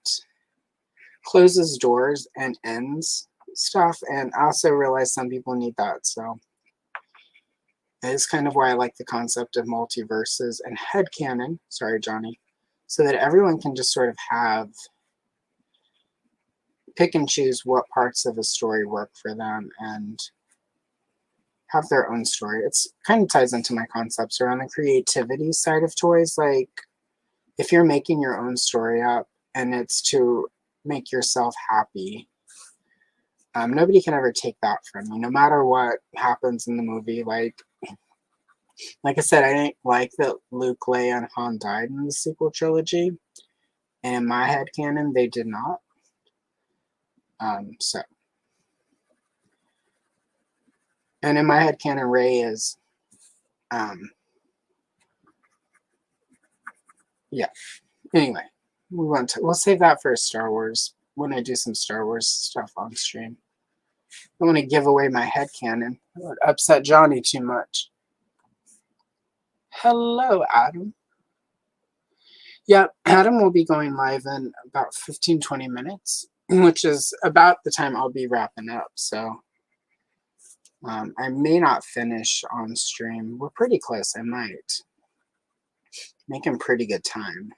A: closes doors and ends stuff. And I also realize some people need that. So, it is kind of why I like the concept of multiverses and headcanon. Sorry, Johnny. So that everyone can just sort of pick and choose what parts of a story work for them and have their own story. It's kind of ties into my concepts around the creativity side of toys. Like, if you're making your own story up and it's to make yourself happy, nobody can ever take that from you, no matter what happens in the movie. Like I said, I didn't like that Luke, Leia, and Han died in the sequel trilogy. And in my headcanon, they did not. And in my headcanon, Rey is, yeah. Anyway, we'll save that for Star Wars when I do some Star Wars stuff on stream. I don't want to give away my headcanon. It would upset Johnny too much. Hello, Adam. Yeah, Adam will be going live in about 15-20 minutes, which is about the time I'll be wrapping up. So I may not finish on stream. We're pretty close. I might. Making pretty good time.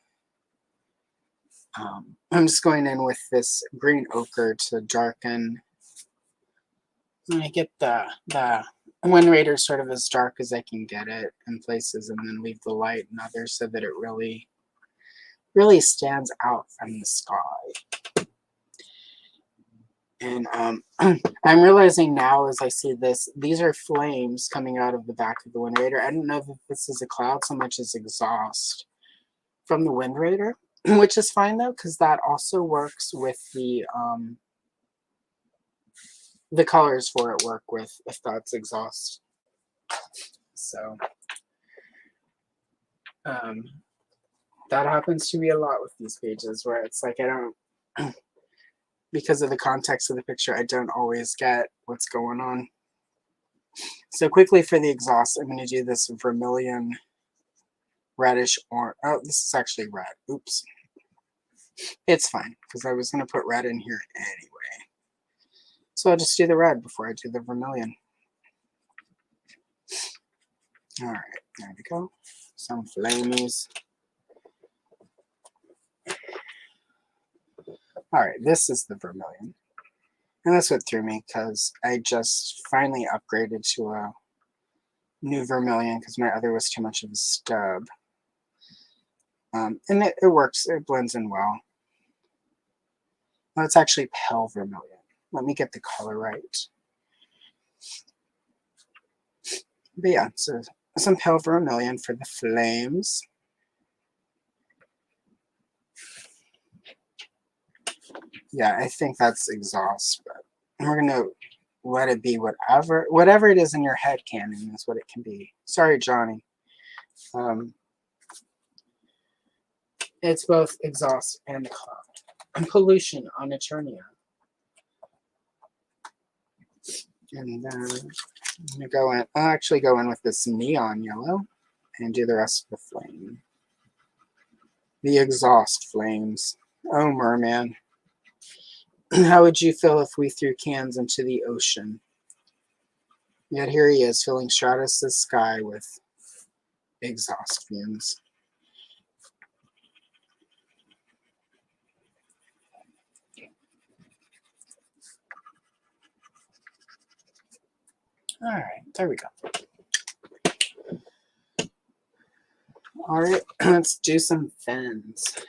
A: I'm just going in with this green ochre to darken. I get the Wind Raider sort of as dark as I can get it in places, and then leave the light in others so that it really stands out from the sky. And I'm realizing now as I see this, these are flames coming out of the back of the Wind Raider. I don't know if this is a cloud so much as exhaust from the Wind Raider, which is fine though, because that also works with the colors for it work with if that's exhaust. So that happens to me a lot with these pages where it's like I don't, because of the context of the picture, I don't always get what's going on. So quickly for the exhaust, I'm going to do this vermilion reddish orange. Oh, this is actually red. Oops. It's fine because I was going to put red in here anyway. So I'll just do the red before I do the vermilion. All right, there we go. Some flamies. All right, this is the vermilion. And that's what threw me because I just finally upgraded to a new vermilion because my other was too much of a stub. And it works, it blends in well. Well, it's actually pale vermilion. Let me get the color right. But yeah, so some pale vermilion for the flames. Yeah, I think that's exhaust, but we're gonna let it be whatever it is in your head canon is what it can be. Sorry, Johnny. It's both exhaust and cloud. And pollution on Eternia. And then I'm gonna go in. I'll actually go in with this neon yellow and do the rest of the flame. The exhaust flames. Oh, Merman. How would you feel if we threw cans into the ocean? Yet here he is, filling Stratus' sky with exhaust fumes. All right, there we go. All right, let's do some fins.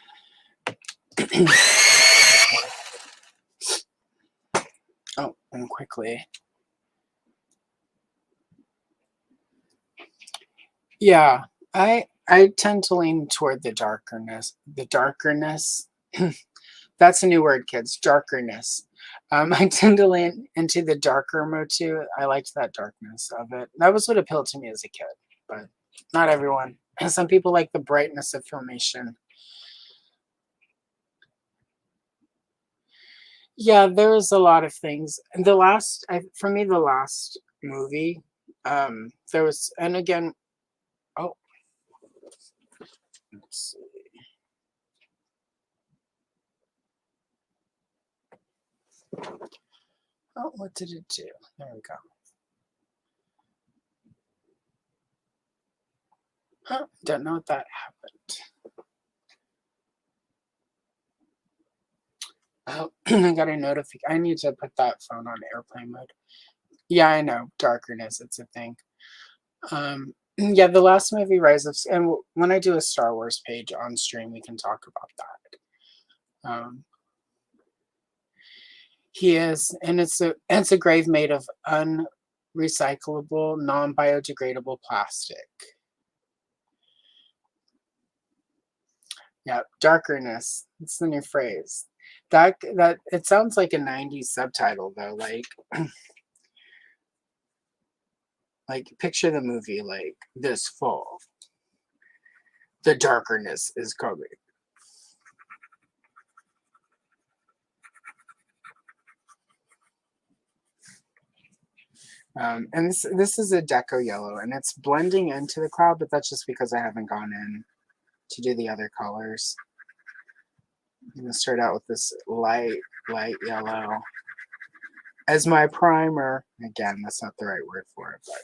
A: Oh, and quickly. Yeah, I tend to lean toward the darkerness. The darkerness. That's a new word, kids. Darkerness. I tend to lean into the darker MOTU. I liked that darkness of it. That was what appealed to me as a kid, but not everyone. Some people like the brightness of Filmation. Yeah, there's a lot of things. And for me, the last movie, there was, and again, oh, let's see. Oh, what did it do? There we go. Huh, don't know what that happened. Oh, I got a notification. I need to put that phone on airplane mode. Yeah, I know. Darkerness, it's a thing. Yeah, the last movie, Rise of... And when I do a Star Wars page on stream, we can talk about that. He is, and it's a grave made of unrecyclable, non-biodegradable plastic. Yeah, darkerness. It's the new phrase. That it sounds like a 90s subtitle though, like picture the movie like this fall. The darkerness is coming. And this is a deco yellow, and it's blending into the cloud, but that's just because I haven't gone in to do the other colors. I'm gonna start out with this light yellow. as my primer. Again, that's not the right word for it, but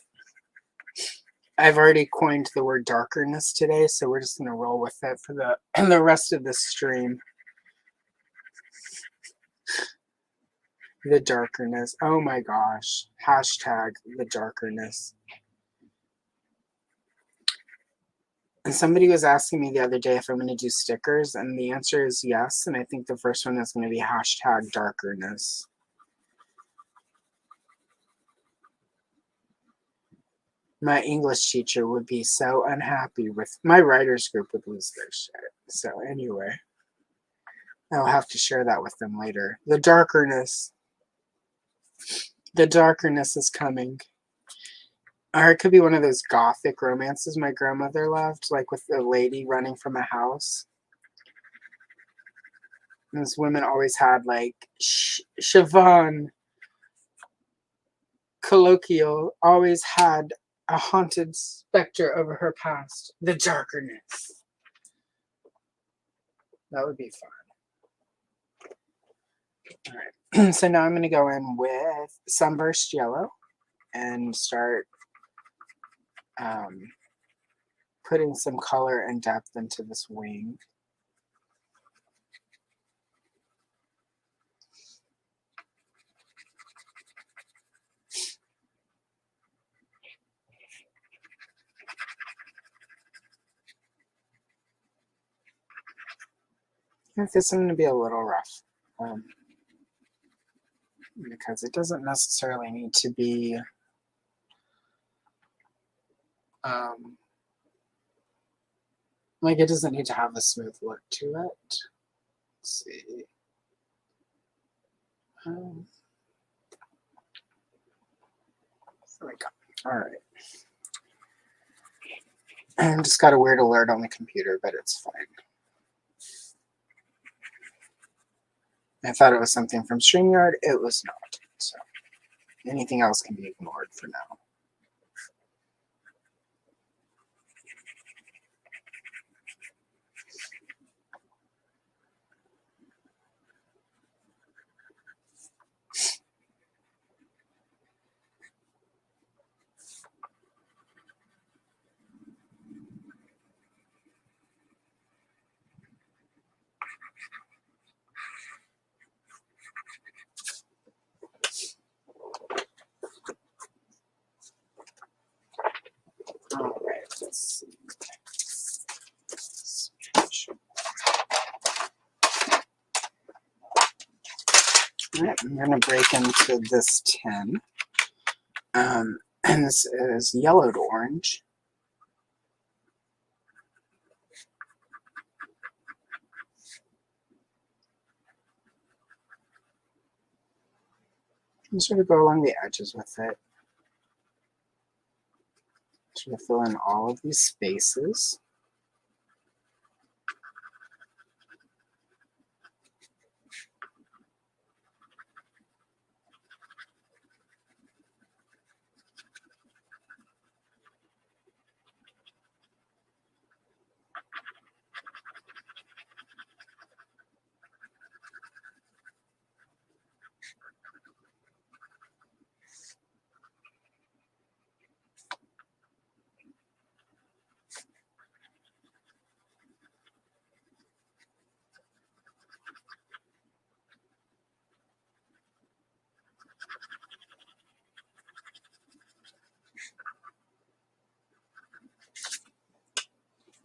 A: I've already coined the word darkerness today, so we're just going to roll with it for the rest of this stream. The darkerness. Oh my gosh. Hashtag the darkerness. And somebody was asking me the other day if I'm going to do stickers, and the answer is yes. And I think the first one is going to be hashtag darkerness. My English teacher would be so unhappy with my writers group would lose their shit. So anyway, I'll have to share that with them later. The darkerness. The darkerness is coming. Or it could be one of those gothic romances my grandmother loved, like with the lady running from a house. And those women always had like Siobhan colloquial, always had a haunted specter over her past. The darkerness. That would be fun. All right. So now I'm going to go in with Sunburst Yellow and start putting some color and depth into this wing. This is going to be a little rough because it doesn't necessarily need to be like it doesn't need to have a smooth look to it. Let's see. There we go. All right. I just got a weird alert on the computer, but it's fine. I thought it was something from StreamYard. It was not. So anything else can be ignored for now. All right, let's see. All right, I'm going to break into this 10. And this is yellow to orange. And sort of go along the edges with it. Sort of fill in all of these spaces.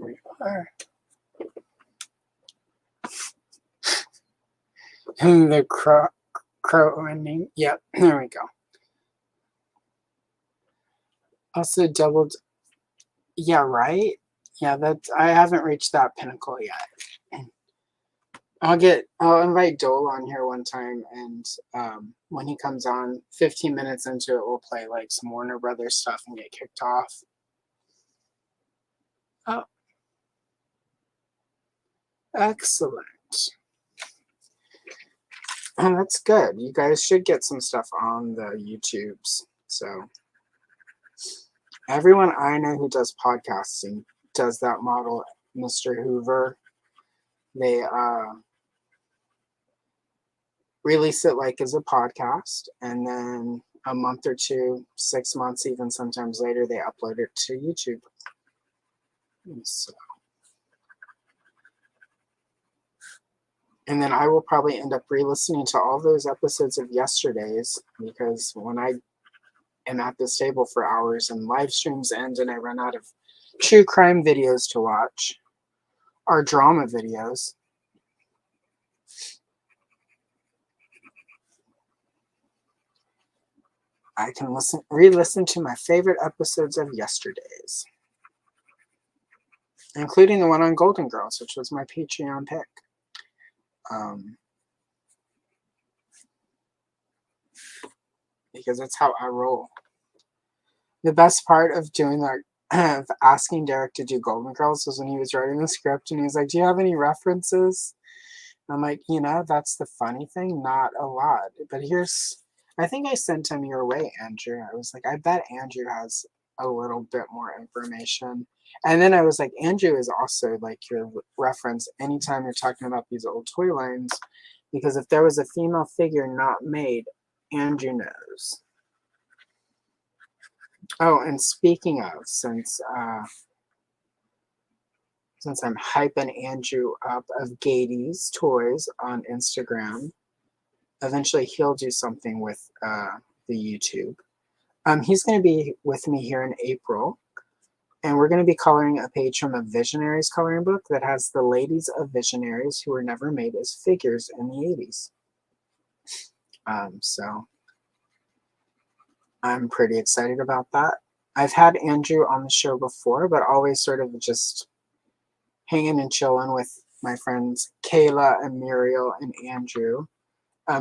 A: Here we are. And the crow ending. Yep, there we go. Also doubled. Yeah, right? Yeah, I haven't reached that pinnacle yet. I'll invite Dole on here one time, and when he comes on, 15 minutes into it, we'll play like some Warner Brothers stuff and get kicked off. Oh, excellent. Oh, that's good. You guys should get some stuff on the YouTubes. So everyone I know who does podcasting does that model. Mr. Hoover, they release it like as a podcast, and then a month or two, 6 months, even sometimes later, they upload it to YouTube. And then I will probably end up re-listening to all those episodes of yesterday's, because when I am at this table for hours and live streams end and I run out of true crime videos to watch or drama videos, I can re-listen to my favorite episodes of yesterday's, including the one on Golden Girls, which was my Patreon pick. Because that's how I roll. The best part of doing that, of asking Derek to do Golden Girls, was when he was writing the script and he was like, "Do you have any references?" And I'm like, that's the funny thing, not a lot. But I think I sent him your way, Andrew. I was like, I bet Andrew has a little bit more information. And then I was like, Andrew is also like your reference anytime you're talking about these old toy lines, because if there was a female figure not made, Andrew knows. Oh, and speaking of, since I'm hyping Andrew up of Gady's Toys on Instagram, eventually he'll do something with the YouTube. He's going to be with me here in April, and we're going to be coloring a page from a Visionaries coloring book that has the ladies of Visionaries who were never made as figures in the 80s. So I'm pretty excited about that. I've had Andrew on the show before, but always sort of just hanging and chilling with my friends Kayla and Muriel and Andrew.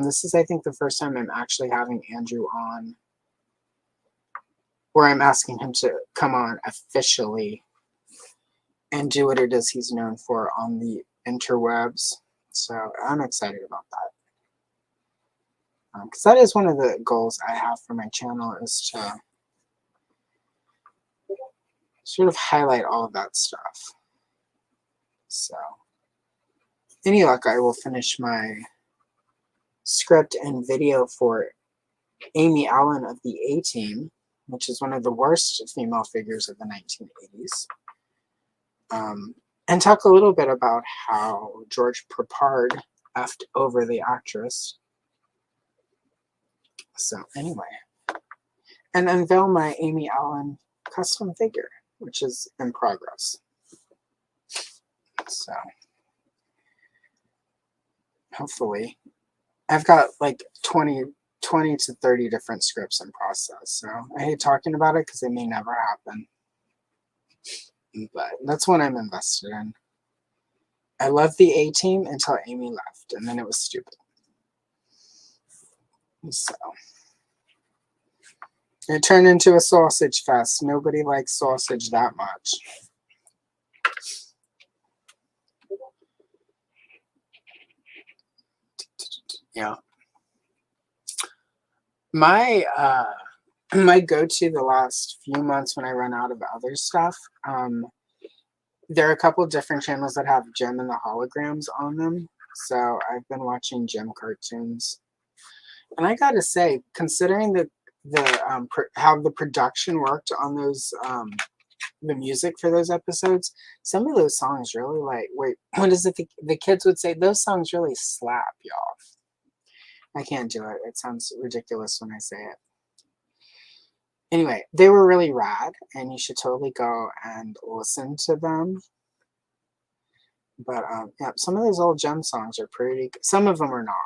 A: This is, I think, the first time I'm actually having Andrew on, where I'm asking him to come on officially and do what it is he's known for on the interwebs. So I'm excited about that. Because that is one of the goals I have for my channel, is to sort of highlight all of that stuff. So, any luck, I will finish my script and video for Amy Allen of the A-Team, which is one of the worst female figures of the 1980s. And talk a little bit about how George Papard effed over the actress. So anyway, and unveil my Amy Allen custom figure, which is in progress. So hopefully, I've got like 20 to 30 different scripts in process. So I hate talking about it because it may never happen. But that's what I'm invested in. I loved the A-Team until Amy left, and then it was stupid. So it turned into a sausage fest. Nobody likes sausage that much. Yeah. My my go-to the last few months when I run out of other stuff, there are a couple of different channels that have Jem and the Holograms on them. So I've been watching Jem cartoons. And I gotta say, considering how the production worked on those, the music for those episodes, some of those songs really what is it the kids would say? Those songs really slap, y'all. I can't do it. It sounds ridiculous when I say it. Anyway, they were really rad, and you should totally go and listen to them. But yeah, some of those old Gem songs are pretty. Some of them are not.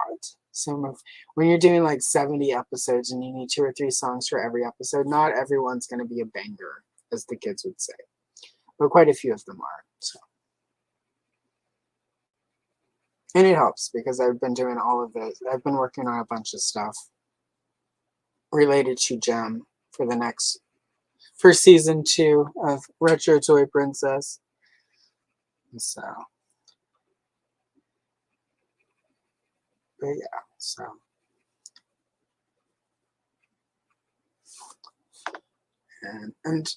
A: When you're doing like 70 episodes and you need 2 or 3 songs for every episode, not everyone's going to be a banger, as the kids would say. But quite a few of them are. So. And it helps because I've been doing all of this. I've been working on a bunch of stuff related to Gem for season 2 of Retro Toy Princess. So, but yeah, so. And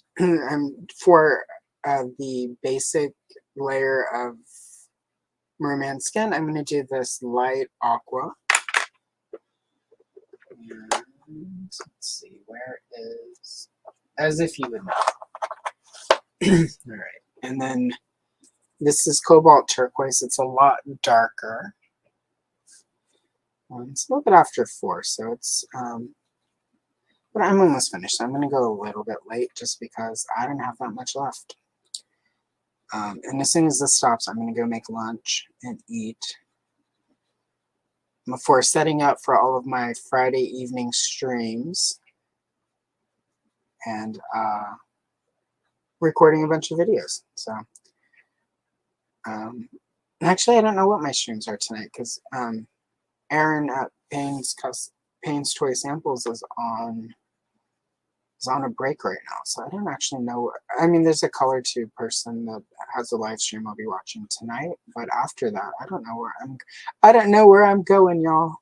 A: for the basic layer of Merman skin, I'm going to do this light aqua. Let's see, where is, as if you would know. All right, and then this is cobalt turquoise. It's a lot darker. It's a little bit after 4, so it's, but I'm almost finished. I'm going to go a little bit late just because I don't have that much left. And as soon as this stops, I'm going to go make lunch and eat before setting up for all of my Friday evening streams and recording a bunch of videos. So, actually, I don't know what my streams are tonight because Aaron at Payne's Toy Samples is on a break right now, so I don't actually know. I mean, there's a Color Tube person that has a live stream I'll be watching tonight, but after that, I don't know where I'm going, y'all.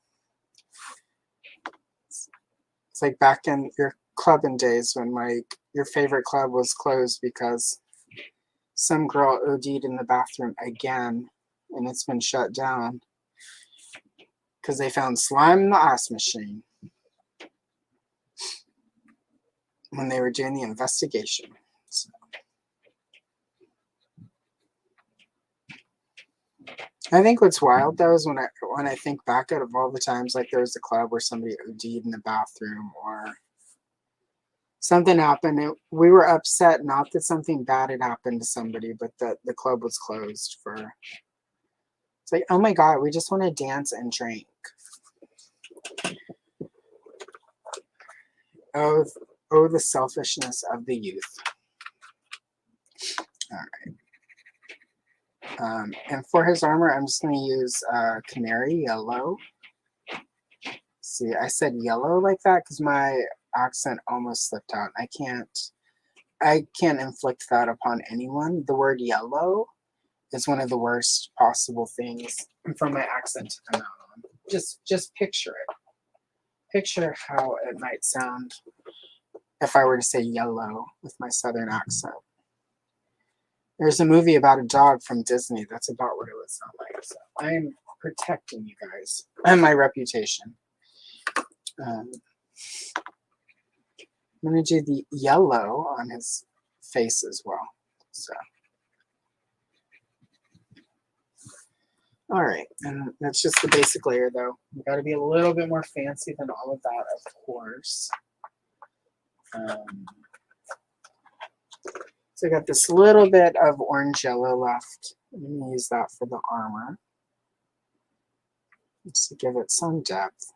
A: It's like back in your clubbing days when like your favorite club was closed because some girl OD'd in the bathroom again, and it's been shut down because they found slime in the ice machine when they were doing the investigation. So. I think what's wild though is when I think back out of all the times like there was a club where somebody OD'd in the bathroom or something happened. We were upset, not that something bad had happened to somebody, but that the club was closed for. It's like, oh my God, we just want to dance and drink. Oh, the selfishness of the youth. All right. And for his armor, I'm just going to use Canary Yellow. See, I said yellow like that because my accent almost slipped out. I can't inflict that upon anyone. The word yellow is one of the worst possible things for my accent to come out on. Just picture it. Picture how it might sound if I were to say yellow with my southern accent. There's a movie about a dog from Disney that's about what it would sound like. So I'm protecting you guys and my reputation. I'm going to do the yellow on his face as well. So, all right, and that's just the basic layer, though. You got to be a little bit more fancy than all of that, of course. So I got this little bit of orange yellow left. I'm going to use that for the armor, just to give it some depth.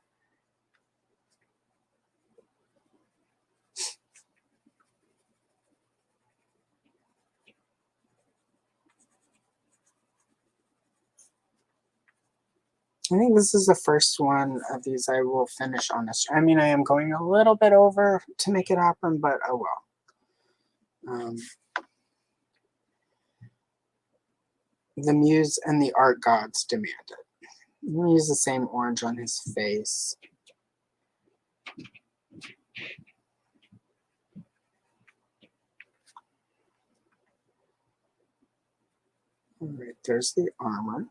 A: I think this is the first one of these I will finish on this. I mean, I am going a little bit over to make it happen, but oh well. The muse and the art gods demand it. I'm going to use the same orange on his face. All right, there's the armor.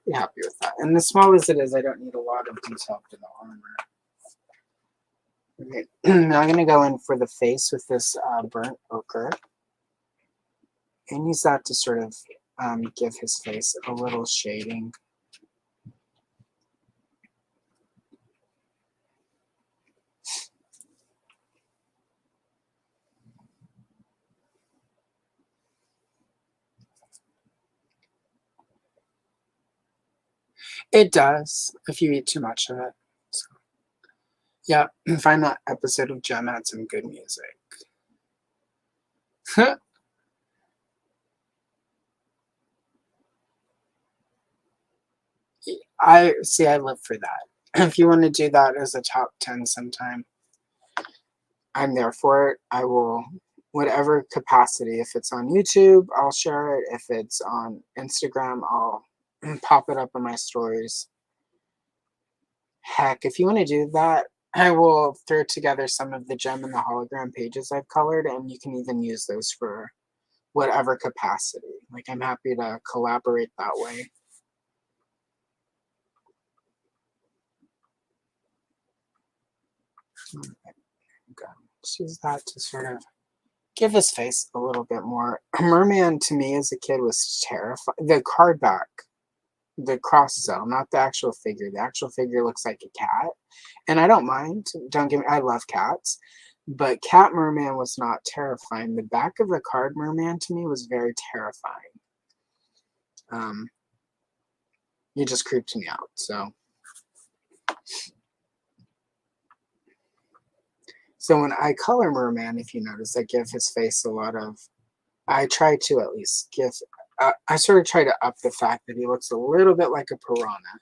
A: Be happy with that. And as small as it is, I don't need a lot of detail for the armor. Okay. Now I'm going to go in for the face with this burnt ochre and use that to sort of give his face a little shading. It does if you eat too much of it. So, yeah, find that episode of Gem had some good music. I live for that. If you want to do that as a top 10 sometime, I'm there for it. I will, whatever capacity. If it's on YouTube, I'll share it. If it's on Instagram, I'll pop it up in my stories. Heck, if you want to do that, I will throw together some of the gem and the hologram pages I've colored, and you can even use those for whatever capacity. Like, I'm happy to collaborate that way. Go. Just use that to sort of give his face a little bit more. Merman to me as a kid was terrifying. The card back, the cross cell, not the actual figure. The actual figure looks like a cat. And I don't mind. Don't get me, I love cats. But Cat Merman was not terrifying. The back of the card Merman to me was very terrifying. He just creeped me out. So when I color Merman, if you notice, I give his face a lot of, I try to at least give, I sort of try to up the fact that he looks a little bit like a piranha.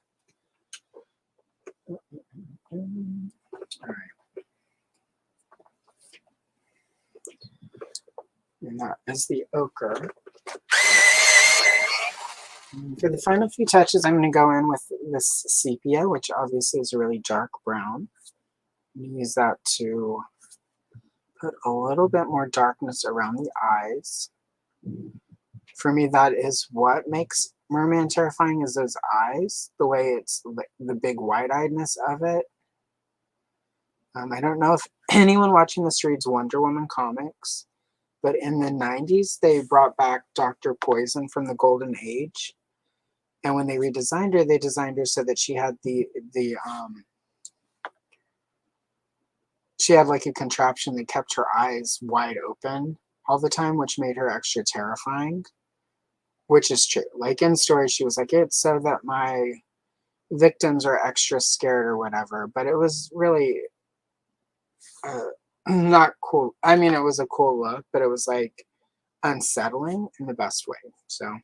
A: All right. And that is the ochre. For the final few touches, I'm going to go in with this sepia, which obviously is a really dark brown. I'm going to use that to put a little bit more darkness around the eyes. For me, that is what makes Merman terrifying, is those eyes, the way it's the big wide-eyedness of it. I don't know if anyone watching this reads Wonder Woman comics, but in the 90s, they brought back Dr. Poison from the Golden Age. And when they redesigned her, they designed her so that she had she had like a contraption that kept her eyes wide open all the time, which made her extra terrifying, which is true. Like in stories, she was like, it's so that my victims are extra scared or whatever, but it was really not cool. I mean, it was a cool look, but it was like unsettling in the best way. So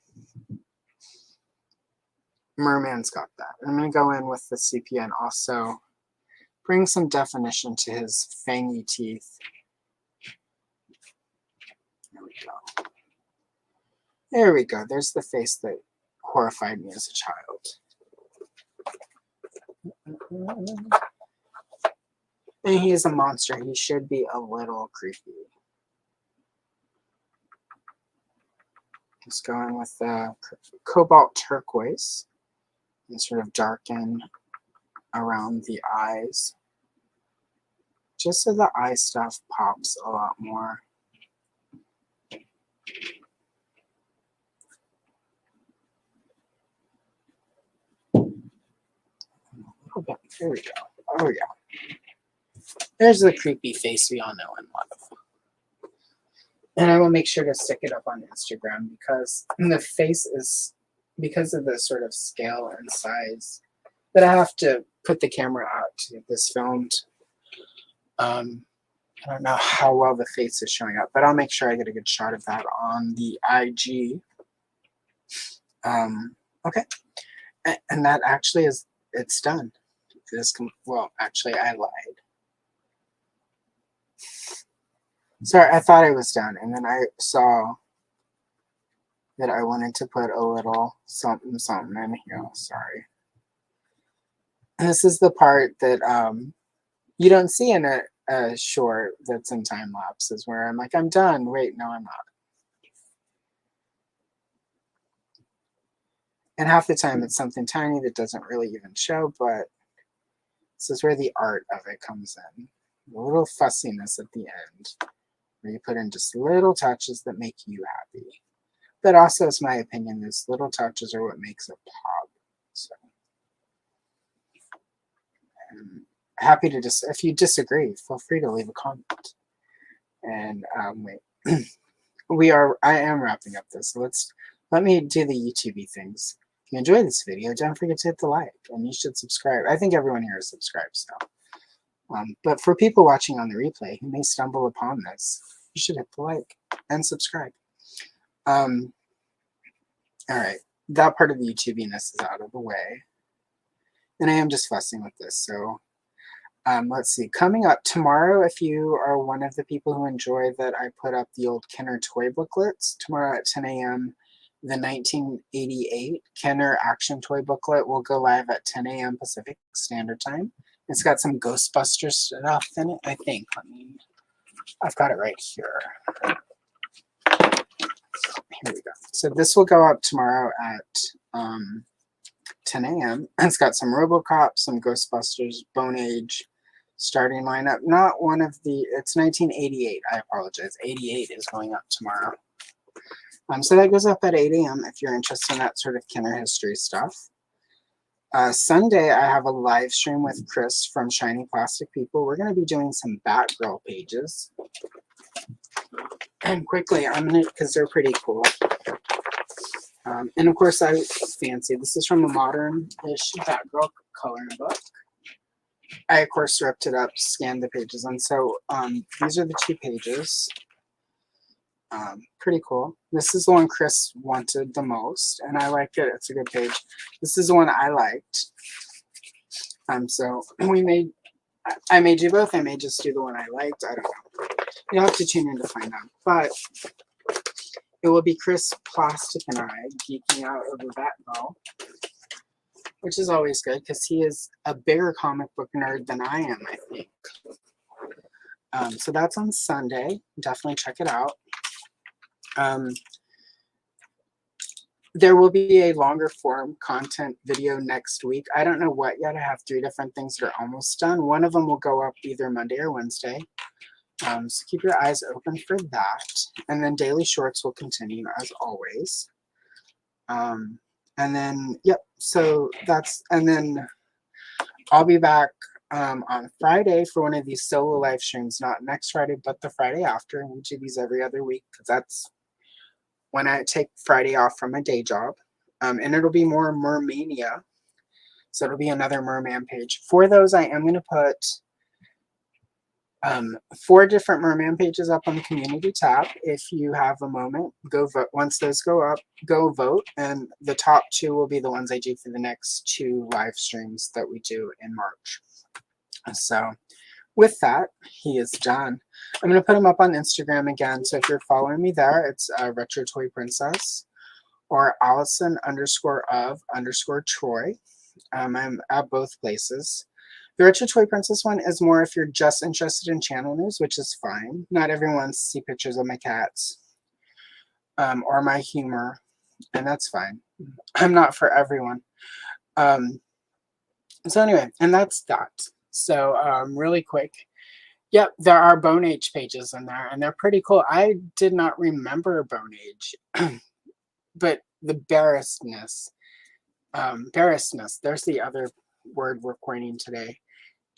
A: Merman's got that. I'm going to go in with the sepia and also bring some definition to his fangy teeth. There we go. There we go. There's the face that horrified me as a child. And he is a monster. He should be a little creepy. Let's go in with the cobalt turquoise and sort of darken around the eyes, just so the eye stuff pops a lot more. A little bit. There we go. Oh yeah. There's the creepy face we all know and love. And I will make sure to stick it up on Instagram because the face is, because of the sort of scale and size, that I have to put the camera out to get this filmed. I don't know how well the face is showing up, but I'll make sure I get a good shot of that on the IG. Okay. And that actually is, it's done. Well, actually, I lied. Sorry, I thought I was done, and then I saw that I wanted to put a little something in here. Sorry. And this is the part that you don't see in a short that's in time lapses, where I'm like, I'm done. Wait, no, I'm not. And half the time it's something tiny that doesn't really even show, but this is where the art of it comes in. A little fussiness at the end, where you put in just little touches that make you happy. But also, it's my opinion, those little touches are what makes it pop. So, I'm happy to just, if you disagree, feel free to leave a comment. And wait, I am wrapping up this. So let me do the YouTube things. If you enjoyed this video, don't forget to hit the like, and you should subscribe. I think everyone here is subscribed, so. But for people watching on the replay who may stumble upon this, you should hit the like and subscribe. All right, that part of the YouTubiness is out of the way. And I am just fussing with this, so let's see. Coming up tomorrow, if you are one of the people who enjoy that I put up the old Kenner toy booklets, tomorrow at 10 a.m., the 1988 Kenner Action Toy Booklet will go live at 10 a.m. Pacific Standard Time. It's got some Ghostbusters stuff in it, I think. I've got it right here. Here we go. So this will go up tomorrow at 10 a.m. It's got some RoboCop, some Ghostbusters, Bone Age, starting lineup. Not one of the, it's 1988. I apologize. 88 is going up tomorrow. So that goes up at 8 a.m. if you're interested in that sort of Kenner history stuff. Sunday, I have a live stream with Chris from Shiny Plastic People. We're going to be doing some Batgirl pages. And quickly, I'm going to, because they're pretty cool. And of course, I fancy, this is from a modern-ish Batgirl coloring book. I, of course, ripped it up, scanned the pages. And so these are the 2 pages. Pretty cool. This is the one Chris wanted the most, and I liked it. It's a good page. This is the one I liked. So I may do both. I may just do the one I liked. I don't know. You'll have to tune in to find out. But it will be Chris Plastic and I geeking out over Batgirl, which is always good because he is a bigger comic book nerd than I am, I think. So that's on Sunday. Definitely check it out. There will be a longer form content video next week. I don't know what yet. I have 3 different things that are almost done. One of them will go up either Monday or Wednesday. So keep your eyes open for that. And then daily shorts will continue as always. And then, yep, so that's, and then I'll be back on Friday for one of these solo live streams, not next Friday, but the Friday after. And we do these every other week because that's when I take Friday off from my day job. And it'll be more Mermania. So it'll be another Merman page. For those, I am going to put 4 different Merman pages up on the community tab. If you have a moment, go vote. Once those go up, go vote. And the top 2 will be the ones I do for the next 2 live streams that we do in March. So with that, he is done. I'm going to put him up on Instagram again. So if you're following me there, it's Retro Toy Princess or Allison_of_Troy. I'm at both places. The Retro Toy Princess one is more if you're just interested in channel news, which is fine. Not everyone wants to see pictures of my cats or my humor, and that's fine. I'm not for everyone. So anyway, and that's that. So really quick. Yep, there are Bone Age pages in there, and they're pretty cool. I did not remember Bone Age, but the barrenness, there's the other word we're coining today.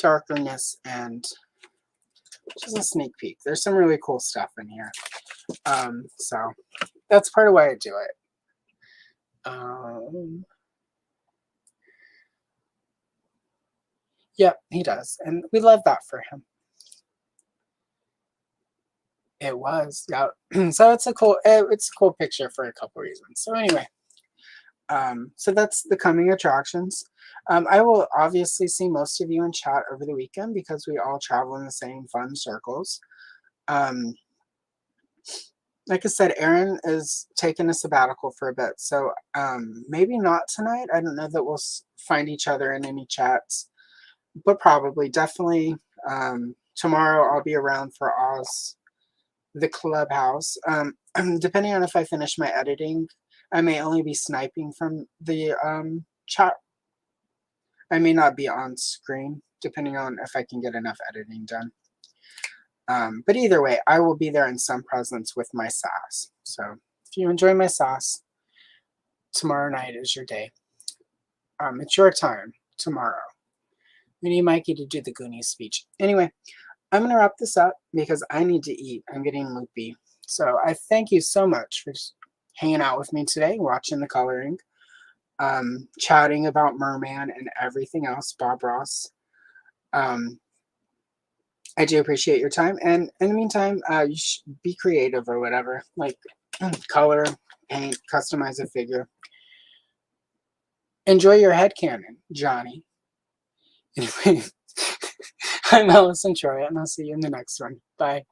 A: Darkerness, and just a sneak peek. There's some really cool stuff in here. So that's part of why I do it. Yep, he does, and we love that for him. It was, yeah. So it's a cool picture for a couple reasons. So anyway, so that's the coming attractions. I will obviously see most of you in chat over the weekend because we all travel in the same fun circles. Like I said, Erin is taking a sabbatical for a bit, so maybe not tonight. I don't know that we'll find each other in any chats, but probably, definitely tomorrow I'll be around for Oz, the Clubhouse. Depending on if I finish my editing, I may only be sniping from the chat. I may not be on screen, depending on if I can get enough editing done. But either way, I will be there in some presence with my sass. So if you enjoy my sass, tomorrow night is your day. It's your time tomorrow. We need Mikey to do the Goonies speech. Anyway, I'm going to wrap this up because I need to eat. I'm getting loopy. So I thank you so much for hanging out with me today, watching the coloring, chatting about Merman and everything else, Bob Ross. I do appreciate your time. And in the meantime, you should be creative or whatever. Like color, paint, customize a figure. Enjoy your headcanon, Johnny. Anyway, I'm Allison Troy, and I'll see you in the next one. Bye.